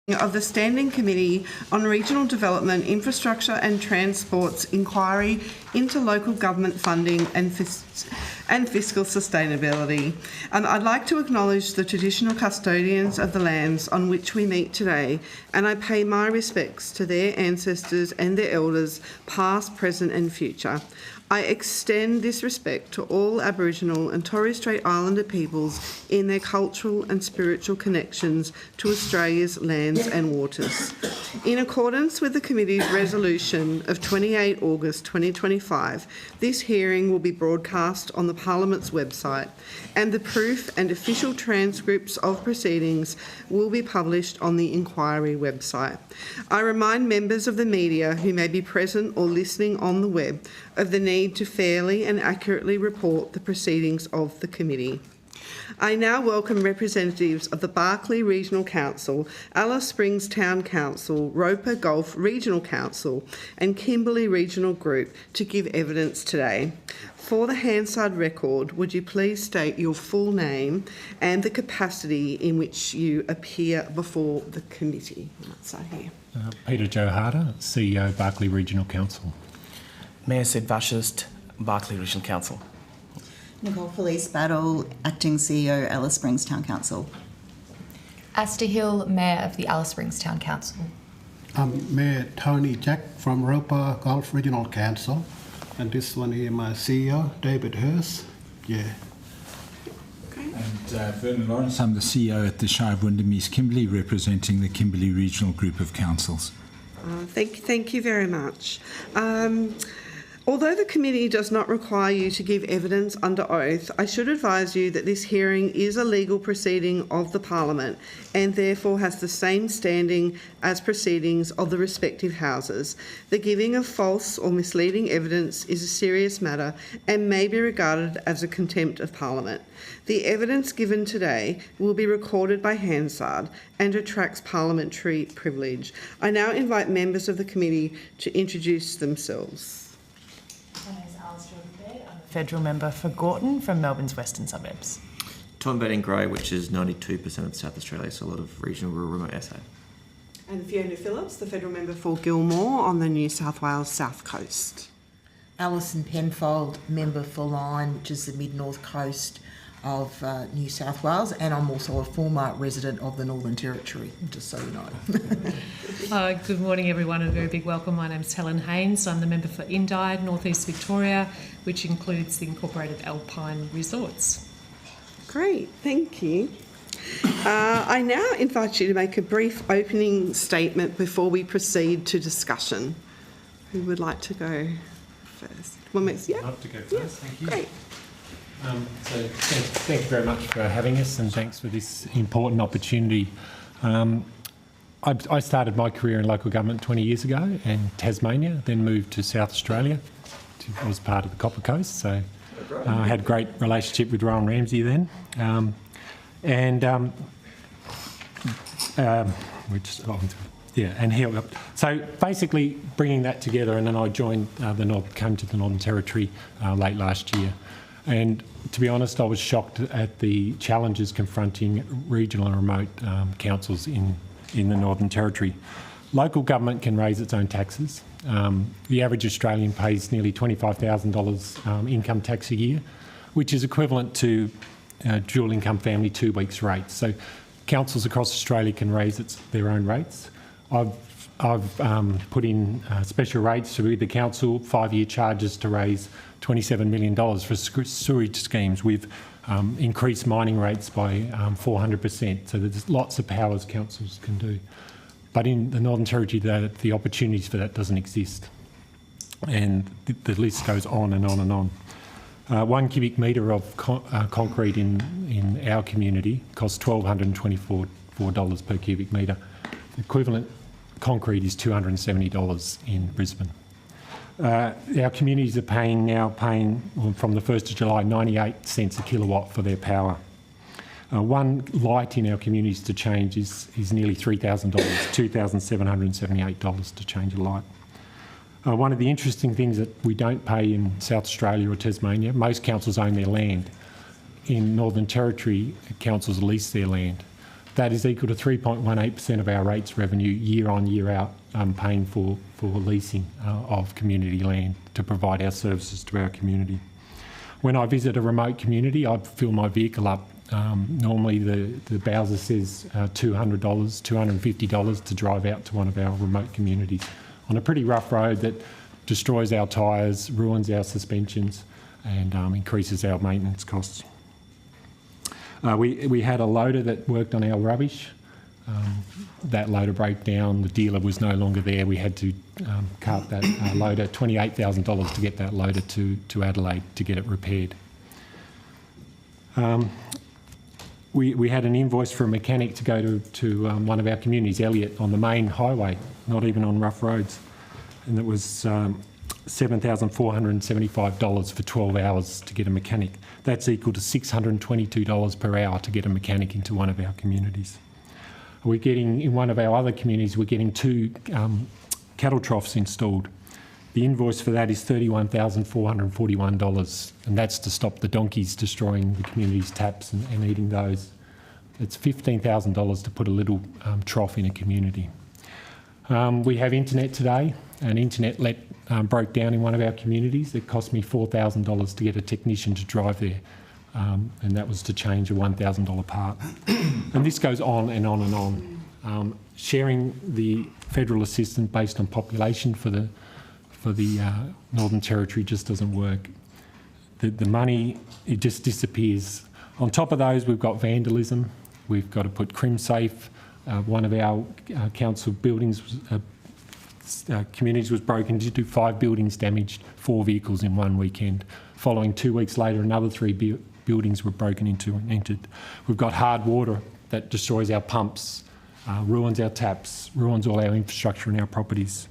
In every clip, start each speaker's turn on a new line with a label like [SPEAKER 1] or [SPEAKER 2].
[SPEAKER 1] Of the Standing Committee on Regional Development, Infrastructure and Transport's inquiry into local government funding and fiscal sustainability. I'd like to acknowledge the traditional custodians of the lands on which we meet today, and I pay my respects to their ancestors and their elders, past, present and future. I extend this respect to all Aboriginal and Torres Strait Islander peoples in their cultural and spiritual connections to Australia's lands and waters. In accordance with the Committee's resolution of 28 August 2025, this hearing will be broadcast on the Parliament's website, and the proof and official transcripts of proceedings will be published on the inquiry website. I remind members of the media who may be present or listening on the web of the need to fairly and accurately report the proceedings of the committee. I now welcome representatives of the Barkly Regional Council, Alice Springs Town Council, Roper Gulf Regional Council and Kimberley Regional Group to give evidence today. For the Hansard record, would you please state your full name and the capacity in which you appear before the committee? Let's start here.
[SPEAKER 2] Peter Joe Harder, CEO, Barkly Regional Council.
[SPEAKER 3] Mayor Sid Vashist, Barkly Regional Council.
[SPEAKER 4] Nicole Felice Battle, Acting CEO, Alice Springs Town Council.
[SPEAKER 5] Asta Hill, Mayor of the Alice Springs Town Council.
[SPEAKER 6] I'm Mayor Tony Jack from Roper Gulf Regional Council, and this one here, my CEO, David Hurst. Yeah.
[SPEAKER 7] And Vernon Lawrence, I'm the CEO at the Shire of Wyndham East Kimberley, representing the Kimberley Regional Group of Councils.
[SPEAKER 1] Thank you very much. Although the committee does not require you to give evidence under oath, I should advise you that this hearing is a legal proceeding of the Parliament and therefore has the same standing as proceedings of the respective houses. The giving of false or misleading evidence is a serious matter and may be regarded as a contempt of Parliament. The evidence given today will be recorded by Hansard and attracts parliamentary privilege. I now invite members of the committee to introduce themselves.
[SPEAKER 8] My name is Alice Jordan-Baird. I'm a federal member for Gorton from Melbourne's western suburbs.
[SPEAKER 3] Tom Betting-Gray, which is 92% of South Australia, so a lot of regional, rural, remote SA.
[SPEAKER 1] And Fiona Phillips, the federal member for Gilmore on the New South Wales South Coast.
[SPEAKER 9] Alison Penfold, member for Lyne, which is the mid-north coast of New South Wales, and I'm also a former resident of the Northern Territory, just so you know.
[SPEAKER 8] Good morning, everyone, and a very big welcome. My name's Helen Haynes. I'm the member for Indi, North East Victoria, which includes the incorporated Alpine Resorts.
[SPEAKER 1] Great, thank you. I now invite you to make a brief opening statement before we proceed to discussion. Who would like to go first?
[SPEAKER 2] I'd love to go first, thank you.
[SPEAKER 1] Great.
[SPEAKER 2] So thank you very much for having us, and thanks for this important opportunity. I started my career in local government 20 years ago in Tasmania, then moved to South Australia. I was part of the Copper Coast, so I had a great relationship with Rowan Ramsey then. So basically bringing that together, and then I joined came to the Northern Territory late last year. And to be honest, I was shocked at the challenges confronting regional and remote councils in the Northern Territory. Local government can raise its own taxes. The average Australian pays nearly $25,000 income tax a year, which is equivalent to dual income family 2 weeks' rates. So councils across Australia can raise their own rates. I've put in special rates to the council, 5-year charges to raise $27 million for sewerage schemes with increased mining rates by 400%. So there's lots of powers councils can do. But in the Northern Territory, the opportunities for that doesn't exist. And the list goes on and on and on. 1 cubic metre of concrete in our community costs $1,224 per cubic metre. Equivalent concrete is $270 in Brisbane. Our communities are paying from the 1st of July 98 cents a kilowatt for their power. One light in our communities to change is nearly $3,000, $2,778 to change a light. One of the interesting things that we don't pay in South Australia or Tasmania, most councils own their land. In Northern Territory, councils lease their land. that is equal to 3.18% of our rates revenue year on, year out, paying for leasing of community land to provide our services to our community. When I visit a remote community, I fill my vehicle up. Normally the Bowser says $200, $250 to drive out to one of our remote communities on a pretty rough road that destroys our tyres, ruins our suspensions and increases our maintenance costs. We had a loader that worked on our rubbish. That loader broke down, the dealer was no longer there. We had to cart that loader, $28,000 to get that loader to Adelaide to get it repaired. We had an invoice for a mechanic to go to one of our communities, Elliot, on the main highway, not even on rough roads. And it was $7,475 for 12 hours to get a mechanic. That's equal to $622 per hour to get a mechanic into one of our communities. We're getting, in one of our other communities, we're getting 2 cattle troughs installed. The invoice for that is $31,441, and that's to stop the donkeys destroying the community's taps and eating those. It's $15,000 to put a little trough in a community. We have internet today. An internet broke down in one of our communities. It cost me $4,000 to get a technician to drive there, and that was to change a $1,000 part. And this goes on and on and on. Sharing the federal assistance based on population for the Northern Territory just doesn't work. The money, it just disappears. On top of those, we've got vandalism. We've got to put CrimSafe. One of our council buildings, communities was broken into, 5 buildings damaged, 4 vehicles in one weekend. Following 2 weeks later, another 3 buildings were broken into and entered. We've got hard water that destroys our pumps, ruins our taps, ruins all our infrastructure and our properties.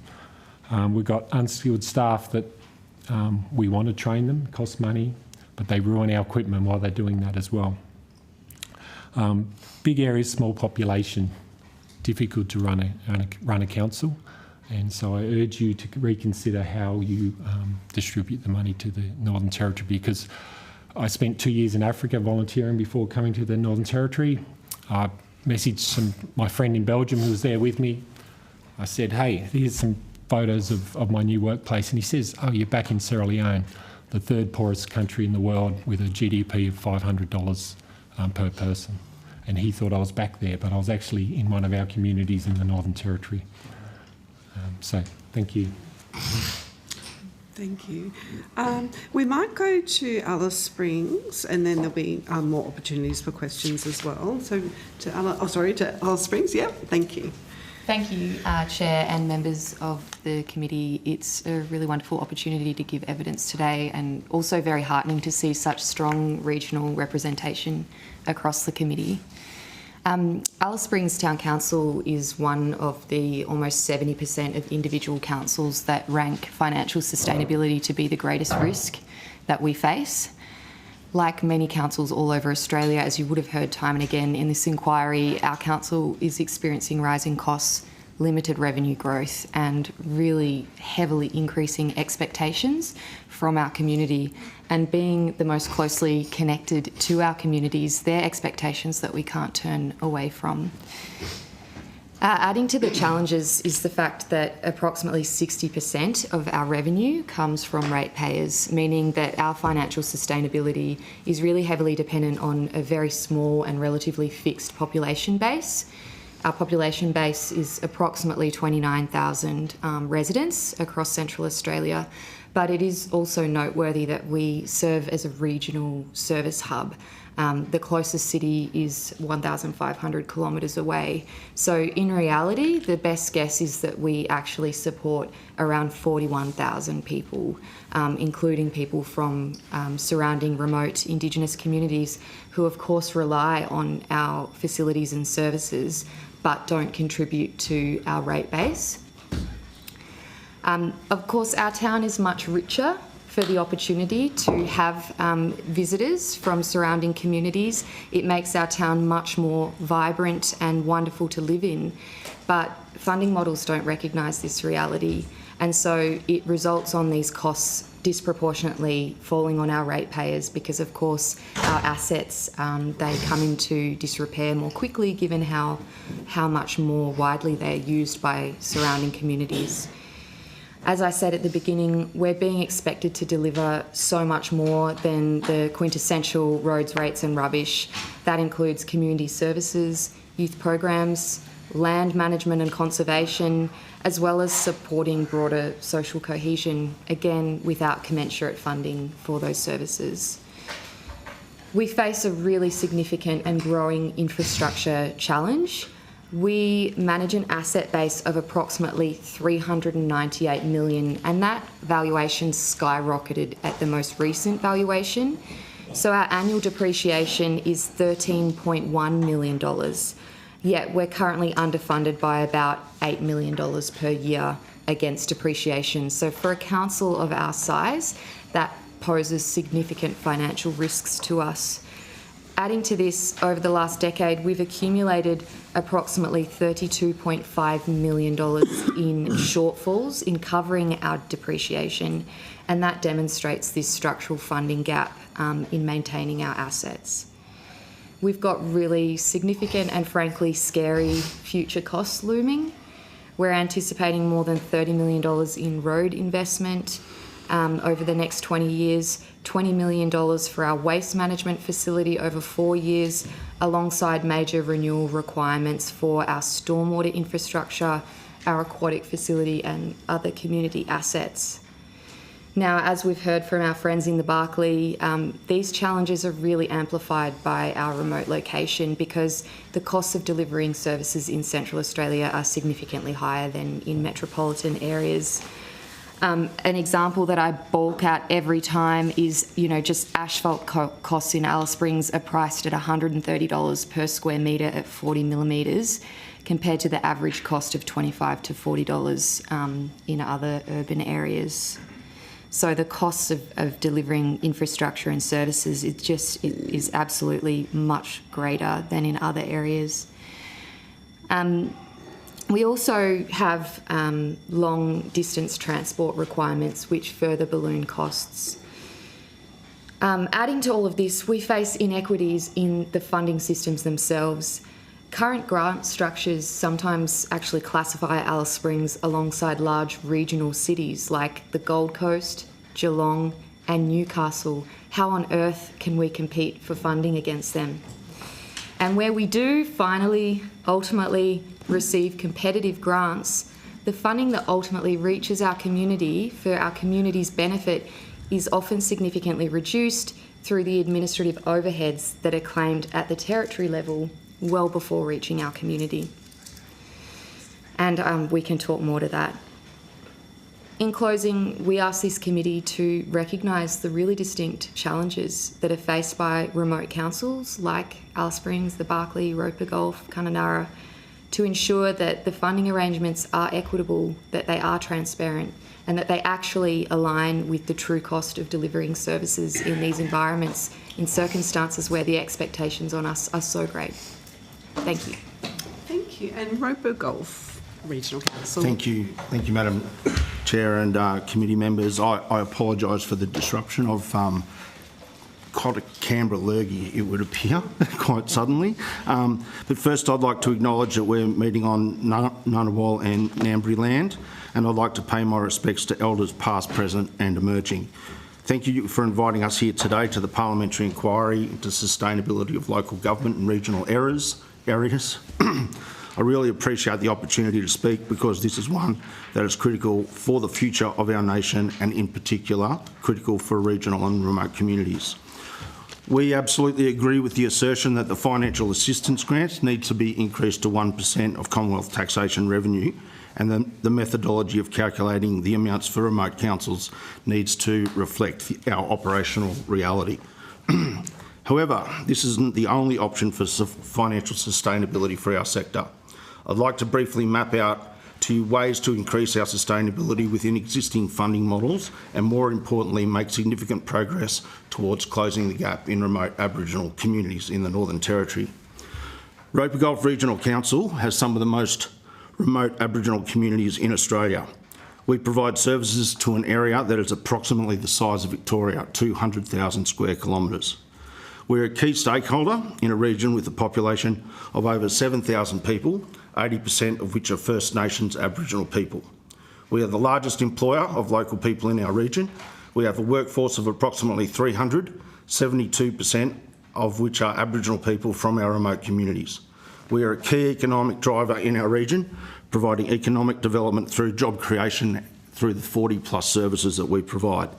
[SPEAKER 2] We've got unskilled staff that we want to train them, costs money, but they ruin our equipment while they're doing that as well. Big areas, small population, difficult to run a council, and so I urge you to reconsider how you distribute the money to the Northern Territory, because I spent 2 years in Africa volunteering before coming to the Northern Territory. I messaged my friend in Belgium who was there with me. I said, hey, here's some photos of my new workplace, and he says, oh, you're back in Sierra Leone, the 3rd poorest country in the world with a GDP of $500 per person. And he thought I was back there, but I was actually in one of our communities in the Northern Territory. So, thank you.
[SPEAKER 1] Thank you. We might go to Alice Springs, and then there'll be more opportunities for questions as well. So, to Alice Springs. Yeah, thank you.
[SPEAKER 5] Thank you, Chair and members of the committee. It's a really wonderful opportunity to give evidence today, and also very heartening to see such strong regional representation across the committee. Alice Springs Town Council is one of the almost 70% of individual councils that rank financial sustainability to be the greatest risk that we face. Like many councils all over Australia, as you would have heard time and again in this inquiry, our council is experiencing rising costs, limited revenue growth, and really heavily increasing expectations from our community. And being the most closely connected to our communities, they're expectations that we can't turn away from. Adding to the challenges is the fact that approximately 60% of our revenue comes from ratepayers, meaning that our financial sustainability is really heavily dependent on a very small and relatively fixed population base. Our population base is approximately 29,000 residents across Central Australia, but it is also noteworthy that we serve as a regional service hub. The closest city is 1,500 kilometres away. So in reality, the best guess is that we actually support around 41,000 people, including people from surrounding remote Indigenous communities who of course rely on our facilities and services but don't contribute to our rate base. Of course, our town is much richer for the opportunity to have visitors from surrounding communities. It makes our town much more vibrant and wonderful to live in, but funding models don't recognise this reality, and so it results on these costs disproportionately falling on our ratepayers because, of course, our assets, they come into disrepair more quickly given how much more widely they're used by surrounding communities. As I said at the beginning, we're being expected to deliver so much more than the quintessential roads, rates and rubbish. That includes community services, youth programs, land management and conservation, as well as supporting broader social cohesion, again, without commensurate funding for those services. We face a really significant and growing infrastructure challenge. We manage an asset base of approximately $398 million, and that valuation skyrocketed at the most recent valuation. So our annual depreciation is $13.1 million, yet we're currently underfunded by about $8 million per year against depreciation. So for a council of our size, that poses significant financial risks to us. Adding to this, over the last decade, we've accumulated approximately $32.5 million in shortfalls in covering our depreciation, and that demonstrates this structural funding gap in maintaining our assets. We've got really significant and frankly scary future costs looming. We're anticipating more than $30 million in road investment over the next 20 years, $20 million for our waste management facility over 4 years, alongside major renewal requirements for our stormwater infrastructure, our aquatic facility and other community assets. Now, as we've heard from our friends in the Barkly, these challenges are really amplified by our remote location because the costs of delivering services in Central Australia are significantly higher than in metropolitan areas. An example that I balk at every time is, just asphalt costs in Alice Springs are priced at $130 per square metre at 40 millimetres, compared to the average cost of $25 to $40 in other urban areas. So the costs of delivering infrastructure and services is absolutely much greater than in other areas. We also have long-distance transport requirements which further balloon costs. Adding to all of this, we face inequities in the funding systems themselves. Current grant structures sometimes actually classify Alice Springs alongside large regional cities like the Gold Coast, Geelong and Newcastle. How on earth can we compete for funding against them? And where we do finally, ultimately receive competitive grants, the funding that ultimately reaches our community for our community's benefit is often significantly reduced through the administrative overheads that are claimed at the territory level well before reaching our community. And we can talk more to that. In closing, we ask this committee to recognise the really distinct challenges that are faced by remote councils like Alice Springs, the Barkly, Roper Gulf, Kununurra, to ensure that the funding arrangements are equitable, that they are transparent, and that they actually align with the true cost of delivering services in these environments in circumstances where the expectations on us are so great. Thank you.
[SPEAKER 1] Thank you. And Roper Gulf Regional Council.
[SPEAKER 10] Thank you, Madam Chair and committee members. I apologise for the disruption of quite a Canberra lurgy, it would appear, quite suddenly. But first I'd like to acknowledge that we're meeting on Ngunnawal and Ngambri land, and I'd like to pay my respects to elders past, present and emerging. Thank you for inviting us here today to the Parliamentary inquiry into sustainability of local government and regional areas. I really appreciate the opportunity to speak because this is one that is critical for the future of our nation and in particular critical for regional and remote communities. We absolutely agree with the assertion that the financial assistance grants need to be increased to 1% of Commonwealth taxation revenue, and the methodology of calculating the amounts for remote councils needs to reflect our operational reality. However, this isn't the only option for financial sustainability for our sector. I'd like to briefly map out to ways to increase our sustainability within existing funding models and, more importantly, make significant progress towards closing the gap in remote Aboriginal communities in the Northern Territory. Roper Gulf Regional Council has some of the most remote Aboriginal communities in Australia. We provide services to an area that is approximately the size of Victoria, 200,000 square kilometres. We're a key stakeholder in a region with a population of over 7,000 people, 80% of which are First Nations Aboriginal people. We are the largest employer of local people in our region. We have a workforce of approximately 300, 72% of which are Aboriginal people from our remote communities. We are a key economic driver in our region, providing economic development through job creation through the 40+ services that we provide.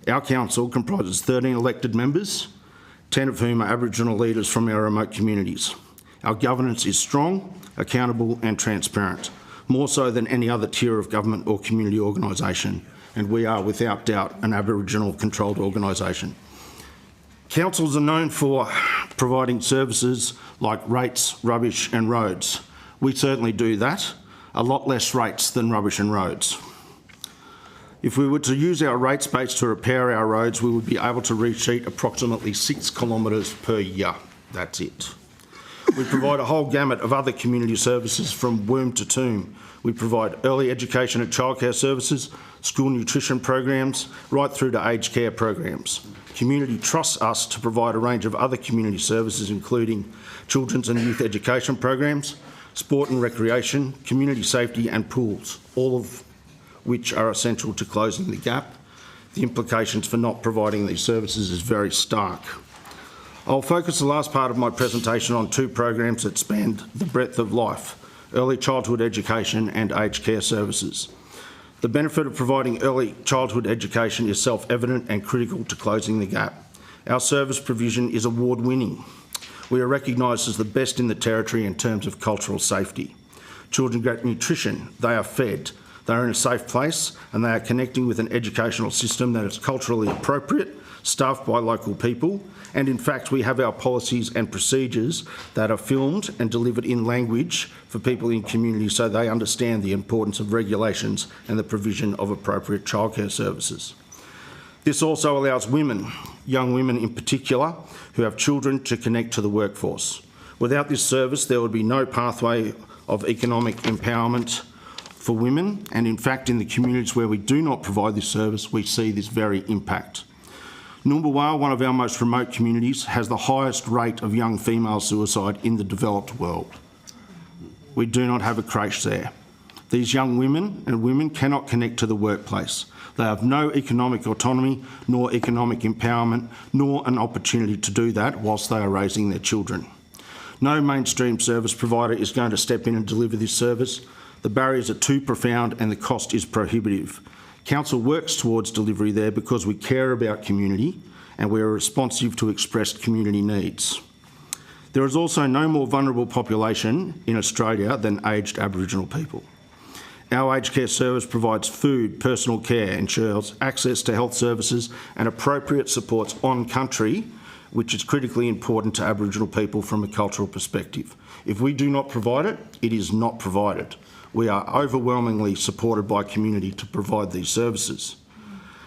[SPEAKER 10] Our council comprises 13 elected members, 10 of whom are Aboriginal leaders from our remote communities. Our governance is strong, accountable and transparent, more so than any other tier of government or community organisation, and we are without doubt an Aboriginal controlled organisation. Councils are known for providing services like rates, rubbish and roads. We certainly do that, a lot less rates than rubbish and roads. If we were to use our rates base to repair our roads, we would be able to resheet approximately 6 kilometres per year. That's it. We provide a whole gamut of other community services from womb to tomb. We provide early education and childcare services, school nutrition programs, right through to aged care programs. Community trusts us to provide a range of other community services, including children's and youth education programs, sport and recreation, community safety and pools, all of which are essential to closing the gap. The implications for not providing these services is very stark. I'll focus the last part of my presentation on 2 programs that span the breadth of life: early childhood education and aged care services. The benefit of providing early childhood education is self-evident and critical to closing the gap. Our service provision is award-winning. We are recognised as the best in the territory in terms of cultural safety. Children get nutrition, they are fed, they are in a safe place, and they are connecting with an educational system that is culturally appropriate, staffed by local people, and in fact we have our policies and procedures that are filmed and delivered in language for people in communities so they understand the importance of regulations and the provision of appropriate childcare services. This also allows women, young women in particular, who have children to connect to the workforce. Without this service, there would be no pathway of economic empowerment for women, and in fact in the communities where we do not provide this service, we see this very impact. Noomba, one of our most remote communities, has the highest rate of young female suicide in the developed world. We do not have a creche there. These young women cannot connect to the workplace. They have no economic autonomy, nor economic empowerment, nor an opportunity to do that whilst they are raising their children. No mainstream service provider is going to step in and deliver this service. The barriers are too profound and the cost is prohibitive. Council works towards delivery there because we care about community and we are responsive to expressed community needs. There is also no more vulnerable population in Australia than aged Aboriginal people. Our aged care service provides food, personal care, ensures access to health services and appropriate supports on country, which is critically important to Aboriginal people from a cultural perspective. If we do not provide it, it is not provided. We are overwhelmingly supported by community to provide these services.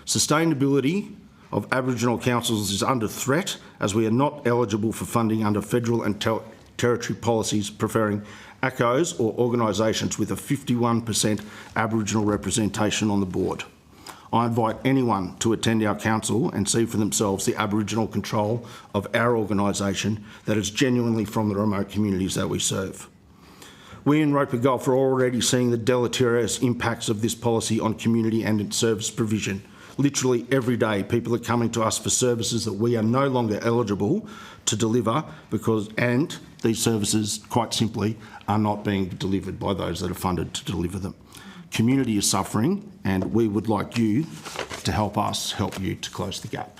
[SPEAKER 10] Sustainability of Aboriginal councils is under threat as we are not eligible for funding under federal and territory policies preferring ACOs or organisations with a 51% Aboriginal representation on the board. I invite anyone to attend our council and see for themselves the Aboriginal control of our organisation that is genuinely from the remote communities that we serve. We in Roper Gulf are already seeing the deleterious impacts of this policy on community and its service provision. Literally every day people are coming to us for services that we are no longer eligible to deliver and these services, quite simply, are not being delivered by those that are funded to deliver them. Community is suffering and we would like you to help us help you to close the gap.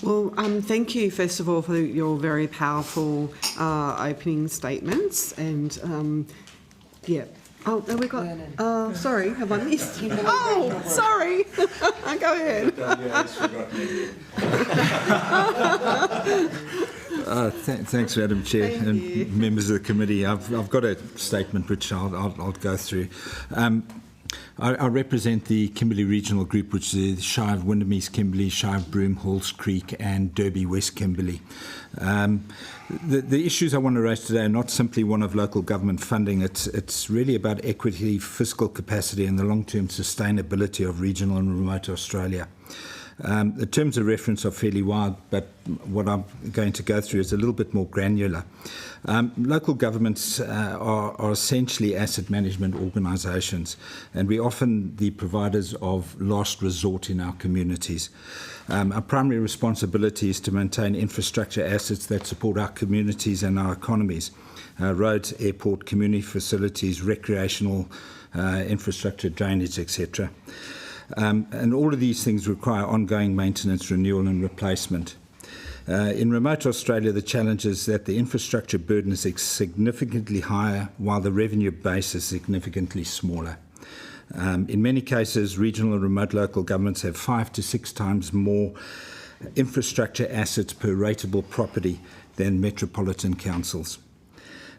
[SPEAKER 1] Well, thank you, first of all, for your very powerful opening statements. And, yeah. Oh, have we got... sorry, have I missed? Oh, sorry. Go ahead.
[SPEAKER 7] Thanks, Madam Chair and members of the committee. I've got a statement which I'll go through. I represent the Kimberley Regional Group, which is the Shire of Windermere, Kimberley, Shire of Broome, Halls Creek and Derby West Kimberley. The issues I want to raise today are not simply one of local government funding. It's really about equity, fiscal capacity and the long-term sustainability of regional and remote Australia. The terms of reference are fairly wide, but what I'm going to go through is a little bit more granular. Local governments are essentially asset management organisations, and we're often the providers of last resort in our communities. Our primary responsibility is to maintain infrastructure assets that support our communities and our economies. Roads, airport, community facilities, recreational infrastructure, drainage, etc. And all of these things require ongoing maintenance, renewal and replacement. In remote Australia, the challenge is that the infrastructure burden is significantly higher while the revenue base is significantly smaller. In many cases, regional and remote local governments have 5 to 6 times more infrastructure assets per rateable property than metropolitan councils.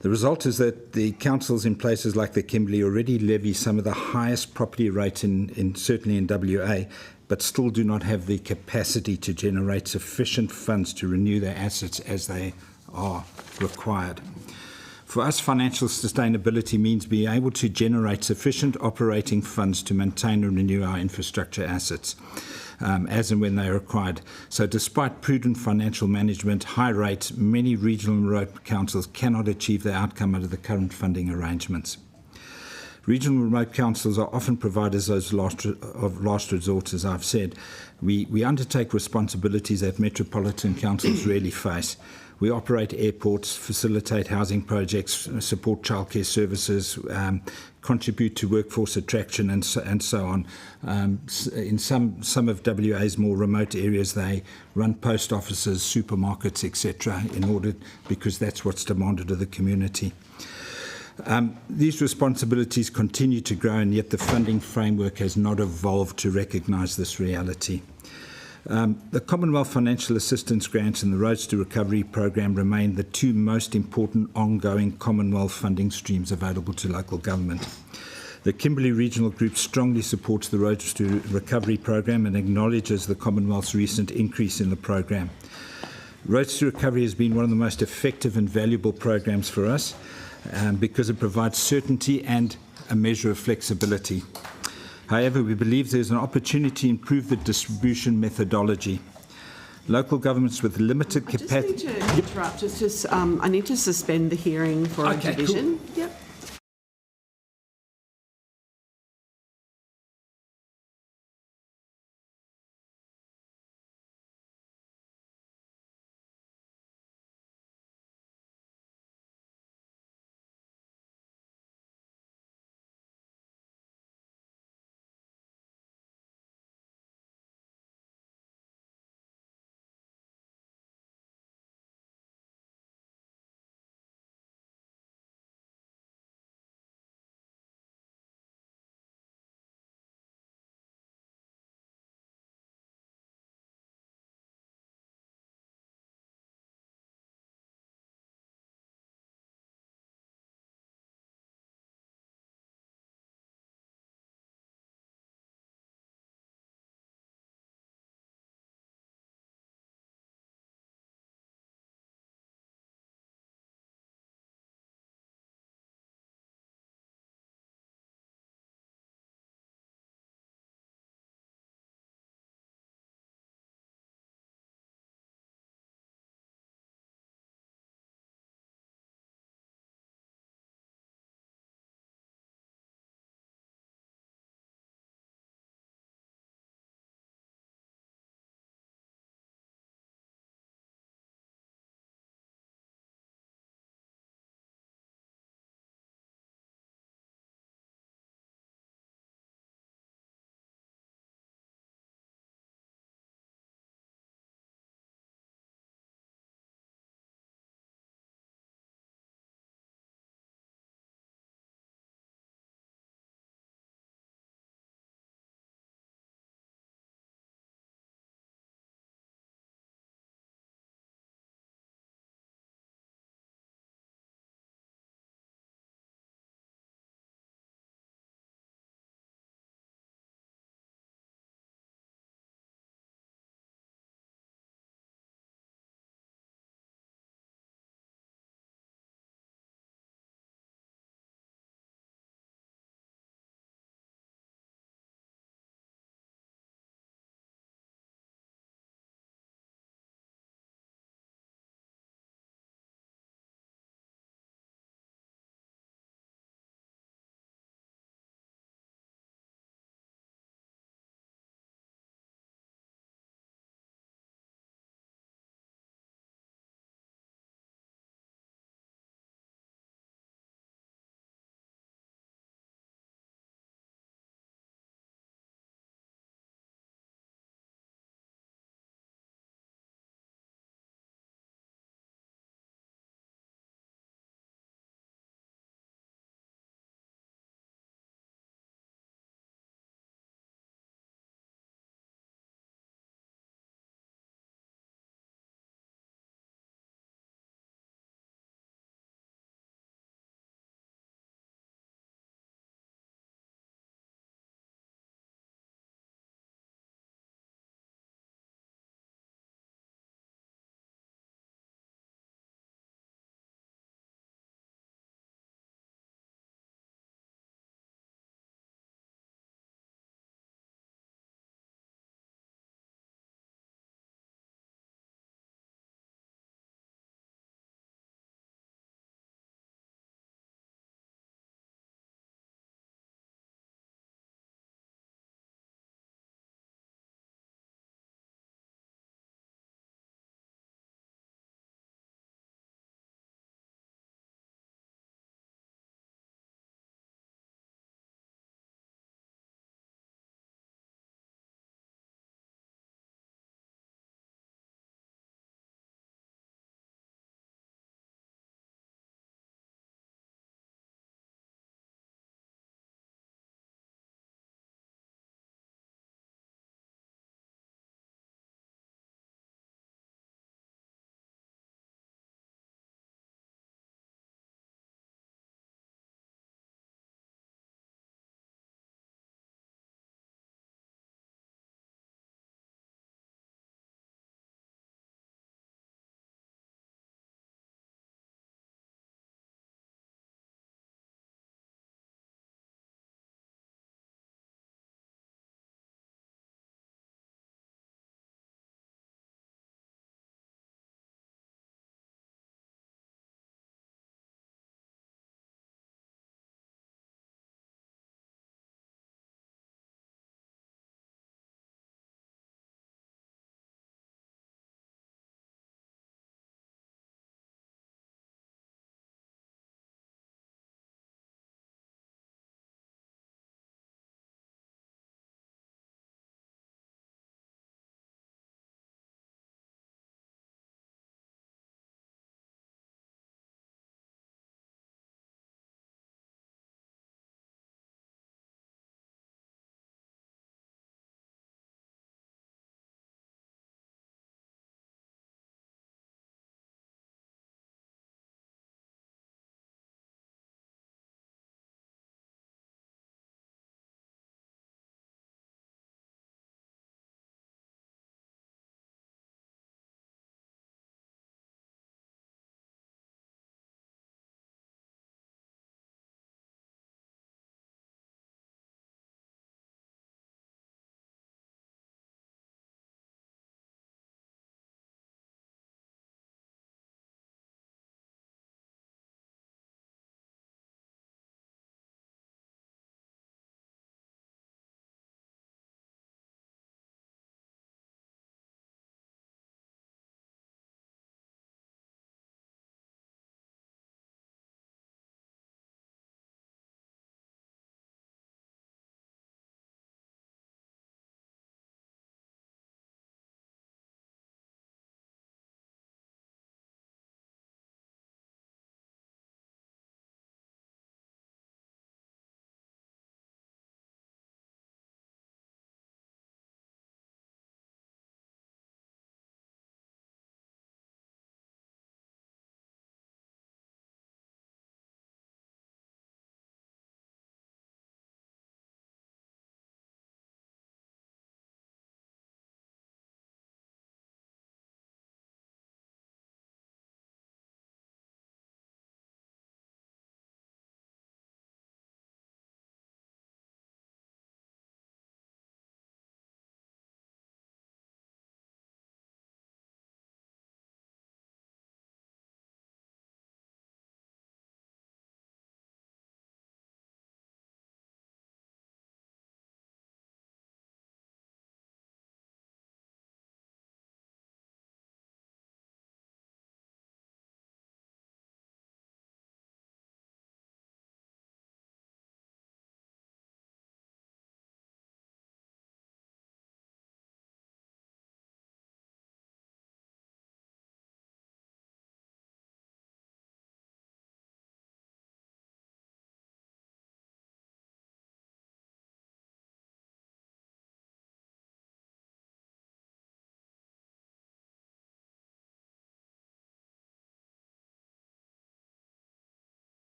[SPEAKER 7] The result is that the councils in places like the Kimberley already levy some of the highest property rates certainly in WA, but still do not have the capacity to generate sufficient funds to renew their assets as they are required. For us, financial sustainability means being able to generate sufficient operating funds to maintain and renew our infrastructure assets, as and when they are required. So despite prudent financial management, high rates, many regional and remote councils cannot achieve the outcome under the current funding arrangements. Regional and remote councils are often providers of last resort, as I've said. We undertake responsibilities that metropolitan councils rarely face. We operate airports, facilitate housing projects, support childcare services, contribute to workforce attraction and so on. In some of WA's more remote areas, they run post offices, supermarkets, etc., because that's what's demanded of the community. These responsibilities continue to grow, and yet the funding framework has not evolved to recognise this reality. The Commonwealth Financial Assistance Grants and the Roads to Recovery program remain the two most important ongoing Commonwealth funding streams available to local government. The Kimberley Regional Group strongly supports the Roads to Recovery program and acknowledges the Commonwealth's recent increase in the program. Roads to Recovery has been one of the most effective and valuable programs for us because it provides certainty and a measure of flexibility. However, we believe there's an opportunity to improve the distribution methodology. Local governments with limited capacity...
[SPEAKER 1] I just need to interrupt. I need to suspend the hearing for a division.
[SPEAKER 7] Cool.
[SPEAKER 1] Yep.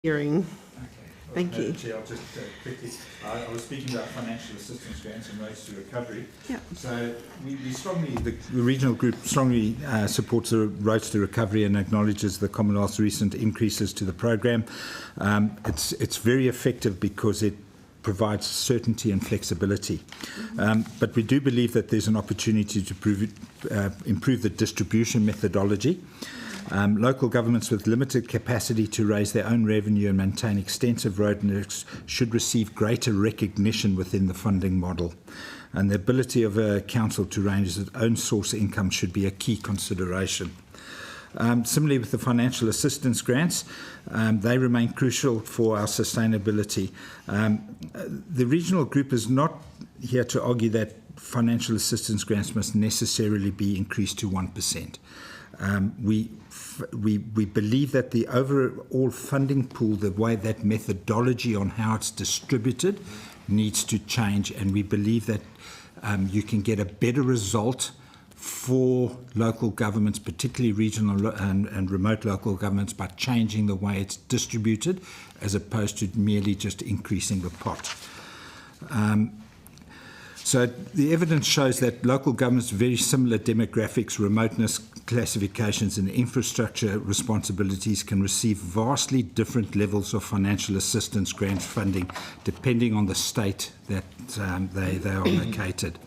[SPEAKER 1] hearing. Thank you.
[SPEAKER 7] Chair, I'll just quickly, I was speaking about financial assistance grants and rates to recovery.
[SPEAKER 1] Yeah.
[SPEAKER 7] So we strongly, the regional group strongly supports the rates to recovery and acknowledges the Commonwealth's recent increases to the program. It's very effective because it provides certainty and flexibility. But we do believe that there's an opportunity to improve the distribution methodology. Local governments with limited capacity to raise their own revenue and maintain extensive road networks should receive greater recognition within the funding model. And the ability of a council to raise its own source income should be a key consideration. Similarly with the financial assistance grants, they remain crucial for our sustainability. The regional group is not here to argue that financial assistance grants must necessarily be increased to 1%. We believe that the overall funding pool, the way that methodology on how it's distributed, needs to change, and we believe that you can get a better result for local governments, particularly regional and remote local governments, by changing the way it's distributed as opposed to merely just increasing the pot. So the evidence shows that local governments have very similar demographics, remoteness, classifications and infrastructure responsibilities can receive vastly different levels of financial assistance grant funding depending on the state that they are located.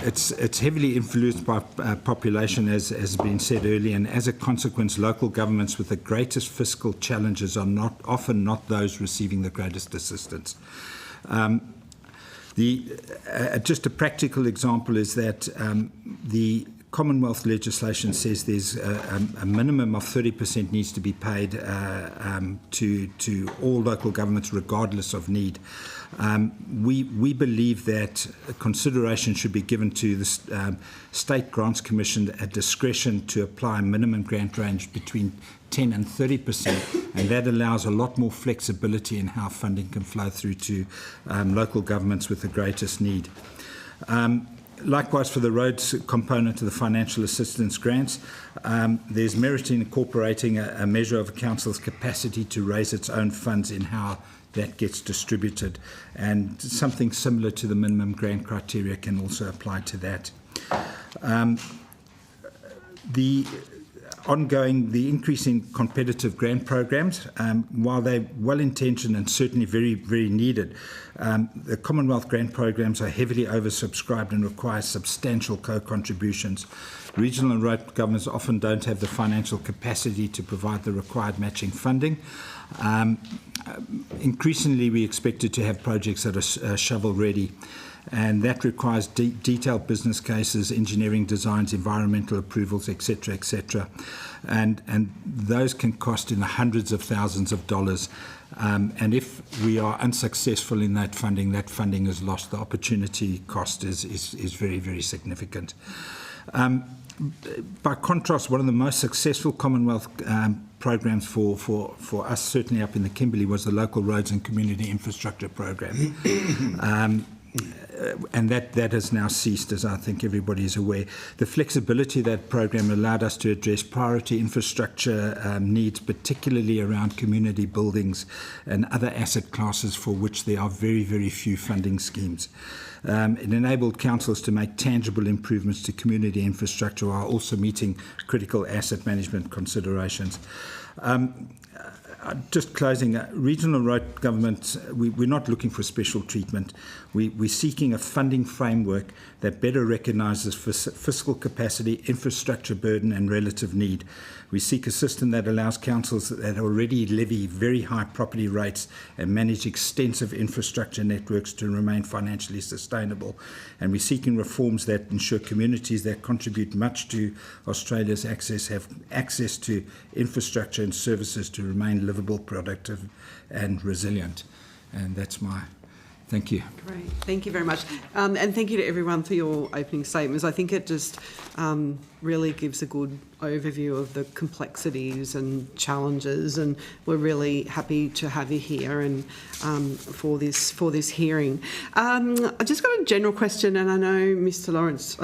[SPEAKER 7] It's heavily influenced by population, as has been said earlier, and as a consequence, local governments with the greatest fiscal challenges are often not those receiving the greatest assistance. Just a practical example is that the Commonwealth legislation says there's a minimum of 30% needs to be paid to all local governments regardless of need. We believe that consideration should be given to the State Grants Commission at discretion to apply a minimum grant range between 10 and 30%, and that allows a lot more flexibility in how funding can flow through to local governments with the greatest need. Likewise, for the roads component of the financial assistance grants, there's merit in incorporating a measure of a council's capacity to raise its own funds in how that gets distributed, and something similar to the minimum grant criteria can also apply to that. The increase in competitive grant programs, while they're well-intentioned and certainly very, very needed, the Commonwealth grant programs are heavily oversubscribed and require substantial co-contributions. Regional and road governments often don't have the financial capacity to provide the required matching funding. Increasingly, we expected to have projects that are shovel-ready, and that requires detailed business cases, engineering designs, environmental approvals, etc., etc. And those can cost in the hundreds of thousands of dollars. And if we are unsuccessful in that funding is lost. The opportunity cost is very, very significant. By contrast, one of the most successful Commonwealth programs for us, certainly up in the Kimberley, was the Local Roads and Community Infrastructure Program. And that has now ceased, as I think everybody is aware. The flexibility of that program allowed us to address priority infrastructure needs, particularly around community buildings and other asset classes for which there are very, very few funding schemes. It enabled councils to make tangible improvements to community infrastructure while also meeting critical asset management considerations. Just closing, regional road governments, we're not looking for special treatment. We're seeking a funding framework that better recognises fiscal capacity, infrastructure burden and relative need. We seek a system that allows councils that already levy very high property rates and manage extensive infrastructure networks to remain financially sustainable. And we're seeking reforms that ensure communities that contribute much to Australia's access have access to infrastructure and services to remain livable, productive and resilient. And that's my thank you.
[SPEAKER 1] Great, thank you very much. And thank you to everyone for your opening statements. I think it just really gives a good overview of the complexities and challenges, and we're really happy to have you here and for this hearing. I just got a general question, and I know Mr. Lawrence,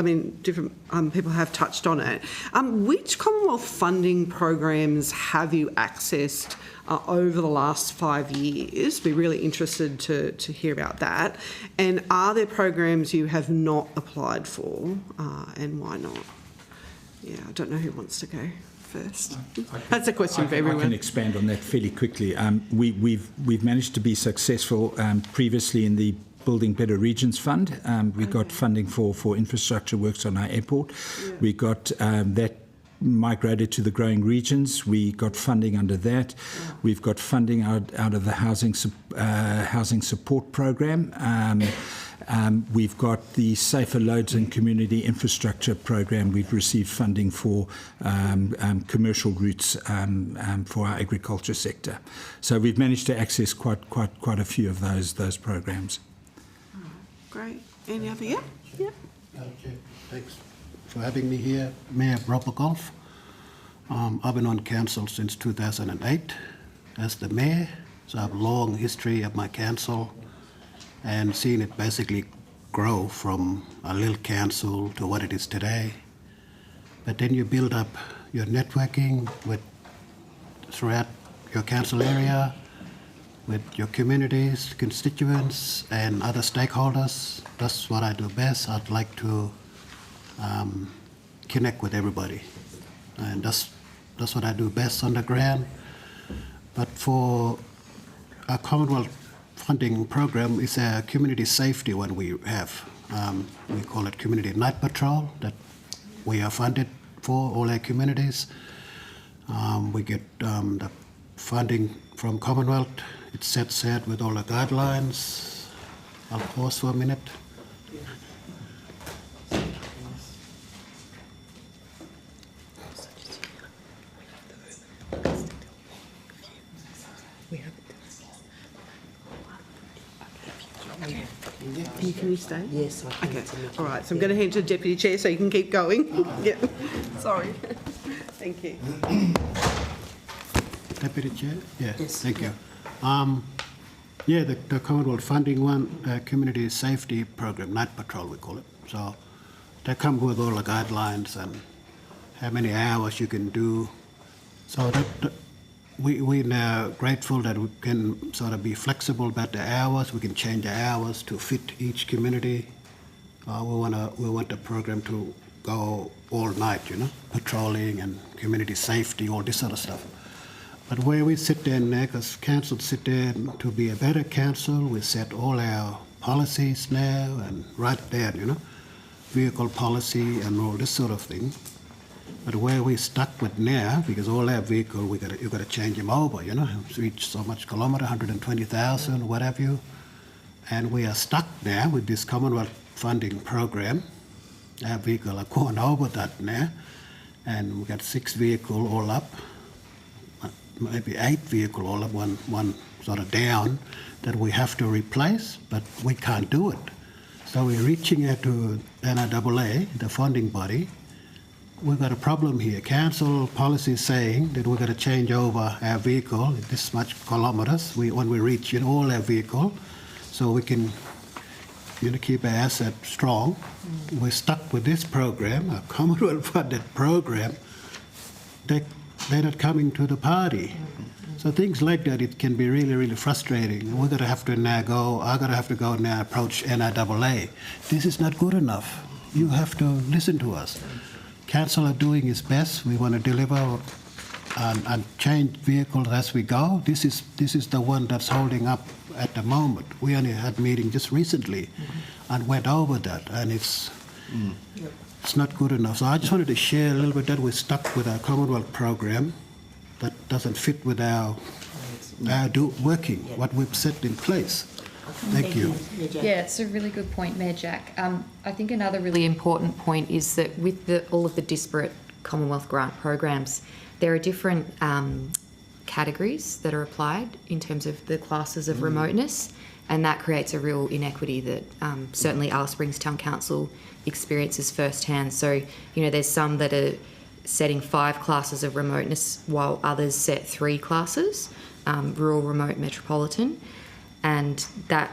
[SPEAKER 1] different people have touched on it. Which Commonwealth funding programs have you accessed over the last 5 years. Be really interested to hear about that. And are there programs you have not applied for, and why not? Yeah, I don't know who wants to go first. That's a question for everyone.
[SPEAKER 7] I can expand on that fairly quickly. We've managed to be successful previously in the Building Better Regions Fund. We got funding for infrastructure works on our airport. Yeah. We got that migrated to the growing regions. We got funding under that. Yeah. We've got funding out of the housing support program. We've got the Safer Loads and Community Infrastructure Program. We've received funding for commercial routes for our agriculture sector. So we've managed to access quite a few of those programs.
[SPEAKER 1] Great. Any other? Yeah. Yeah.
[SPEAKER 6] Okay. Thanks for having me here, Mayor Roper Golf. I've been on council since 2008 as the mayor, so I have a long history of my council and seen it basically grow from a little council to what it is today. But then you build up your networking throughout your council area, with your communities, constituents, and other stakeholders. That's what I do best. I'd like to connect with everybody, and that's what I do best on the ground. But for our Commonwealth funding program, it's a community safety one we have. We call it Community Night Patrol, that we are funded for all our communities. We get the funding from Commonwealth. It's set with all the guidelines. I'll pause for a minute.
[SPEAKER 1] Can you stay?
[SPEAKER 9] Yes, I can.
[SPEAKER 1] Okay. All right. So I'm going to hand to the Deputy Chair so you can keep going. Yeah. Sorry. Thank you.
[SPEAKER 6] Deputy Chair? Yeah.
[SPEAKER 9] Yes.
[SPEAKER 6] Thank you. Yeah, the Commonwealth funding one, Community Safety Program, Night Patrol we call it. So they come with all the guidelines and how many hours you can do. So we're now grateful that we can sort of be flexible about the hours. We can change the hours to fit each community. We want the program to go all night, patrolling and community safety, all this sort of stuff. But where we sit there now, because council sit there to be a better council, we set all our policies now and right there, vehicle policy and all this sort of thing. But where we stuck with now, because all our vehicle, you got to change them over, reach so much kilometre, 120,000, what have you. And we are stuck now with this Commonwealth funding program. Our vehicle are gone over that now, and we got 6 vehicle all up. Maybe 8 vehicle all of one sort of down that we have to replace, but we can't do it. So we're reaching out to NRAA, the funding body. We've got a problem here. Council policy is saying that we're going to change over our vehicle this much kilometres when we reach all our vehicle, so we can keep our asset strong. We're stuck with this program, a Commonwealth funded program. They're not coming to the party. So things like that, it can be really, really frustrating. We're going to have to now approach NRAA. This is not good enough. You have to listen to us. Council are doing its best. We want to deliver and change vehicles as we go. This is the one that's holding up at the moment. We only had a meeting just recently and went over that, and it's not good enough. So I just wanted to share a little bit that we're stuck with our Commonwealth program that doesn't fit with our working, what we've set in place. Thank you.
[SPEAKER 5] Yeah, it's a really good point, Mayor Jack. I think another really important point is that with all of the disparate Commonwealth grant programs, there are different categories that are applied in terms of the classes of remoteness, and that creates a real inequity that certainly Alice Springs Town Council experiences firsthand. So, there's some that are setting 5 classes of remoteness while others set 3 classes, rural, remote, metropolitan, and that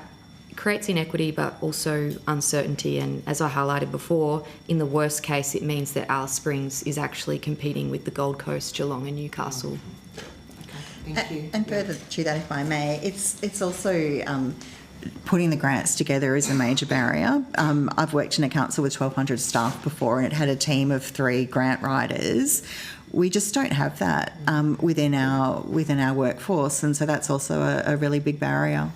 [SPEAKER 5] creates inequity but also uncertainty. And as I highlighted before, in the worst case, it means that Alice Springs is actually competing with the Gold Coast, Geelong and Newcastle. Thank you.
[SPEAKER 4] And further to that, if I may, it's also putting the grants together is a major barrier. I've worked in a council with 1,200 staff before, and it had a team of 3 grant writers. We just don't have that within our workforce, and so that's also a really big barrier.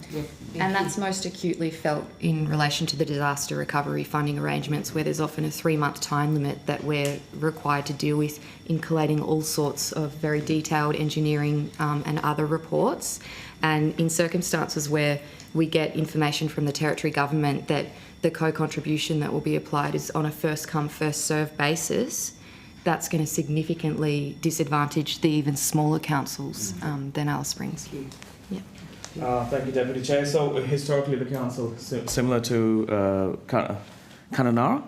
[SPEAKER 5] And that's most acutely felt in relation to the disaster recovery funding arrangements, where there's often a 3-month time limit that we're required to deal with in collating all sorts of very detailed engineering and other reports. And in circumstances where we get information from the territory government that the co-contribution that will be applied is on a first-come, first-served basis, that's going to significantly disadvantage the even smaller councils than Alice Springs. Yeah.
[SPEAKER 11] Thank you, Deputy Chair. So historically, the council similar to Kununurra.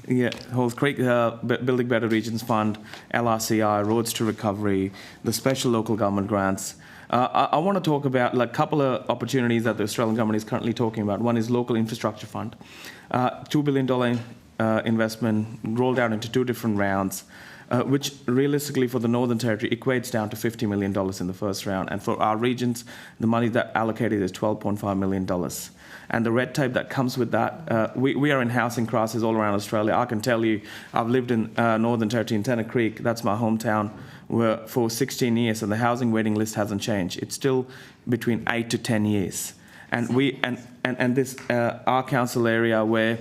[SPEAKER 11] Yeah, Halls Creek, Building Better Regions Fund, LRCI, Roads to Recovery, the special local government grants. I want to talk about a couple of opportunities that the Australian government is currently talking about. One is local infrastructure fund, $2 billion investment rolled out into 2 different rounds, which realistically for the Northern Territory equates down to $50 million in the first round. And for our regions, the money that allocated is $12.5 million. And the red tape that comes with that, we are in housing crisis all around Australia. I can tell you, I've lived in Northern Territory in Tennant Creek, that's my hometown, for 16 years, and the housing waiting list hasn't changed. It's still between 8 to 10 years. And this our council area where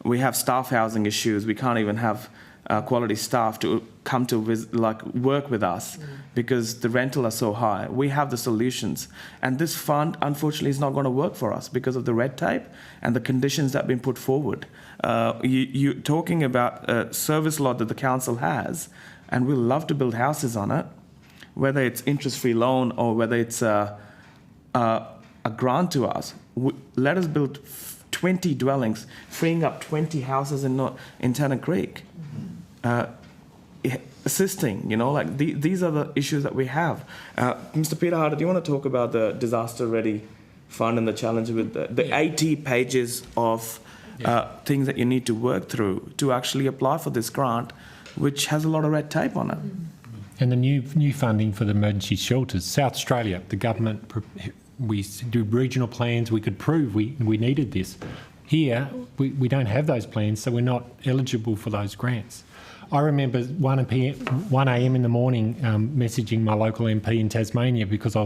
[SPEAKER 11] we have staff housing issues, we can't even have quality staff to come to work with us because the rental are so high. We have the solutions, and this fund unfortunately is not going to work for us because of the red tape and the conditions that have been put forward. You're talking about a service lot that the council has, and we'll love to build houses on it, whether it's interest-free loan or whether it's a grant to us. Let us build 20 dwellings, freeing up 20 houses in Tennant Creek. Assisting, these are the issues that we have. Mr. Peter Harder, do you want to talk about the disaster ready fund and the challenge with the 80 pages of things that you need to work through to actually apply for this grant, which has a lot of red tape on it?
[SPEAKER 2] And the new funding for the emergency shelters. South Australia, the government, we do regional plans, we could prove we needed this. Here, we don't have those plans, so we're not eligible for those grants. I remember 1 a.m. in the morning messaging my local MP in Tasmania because I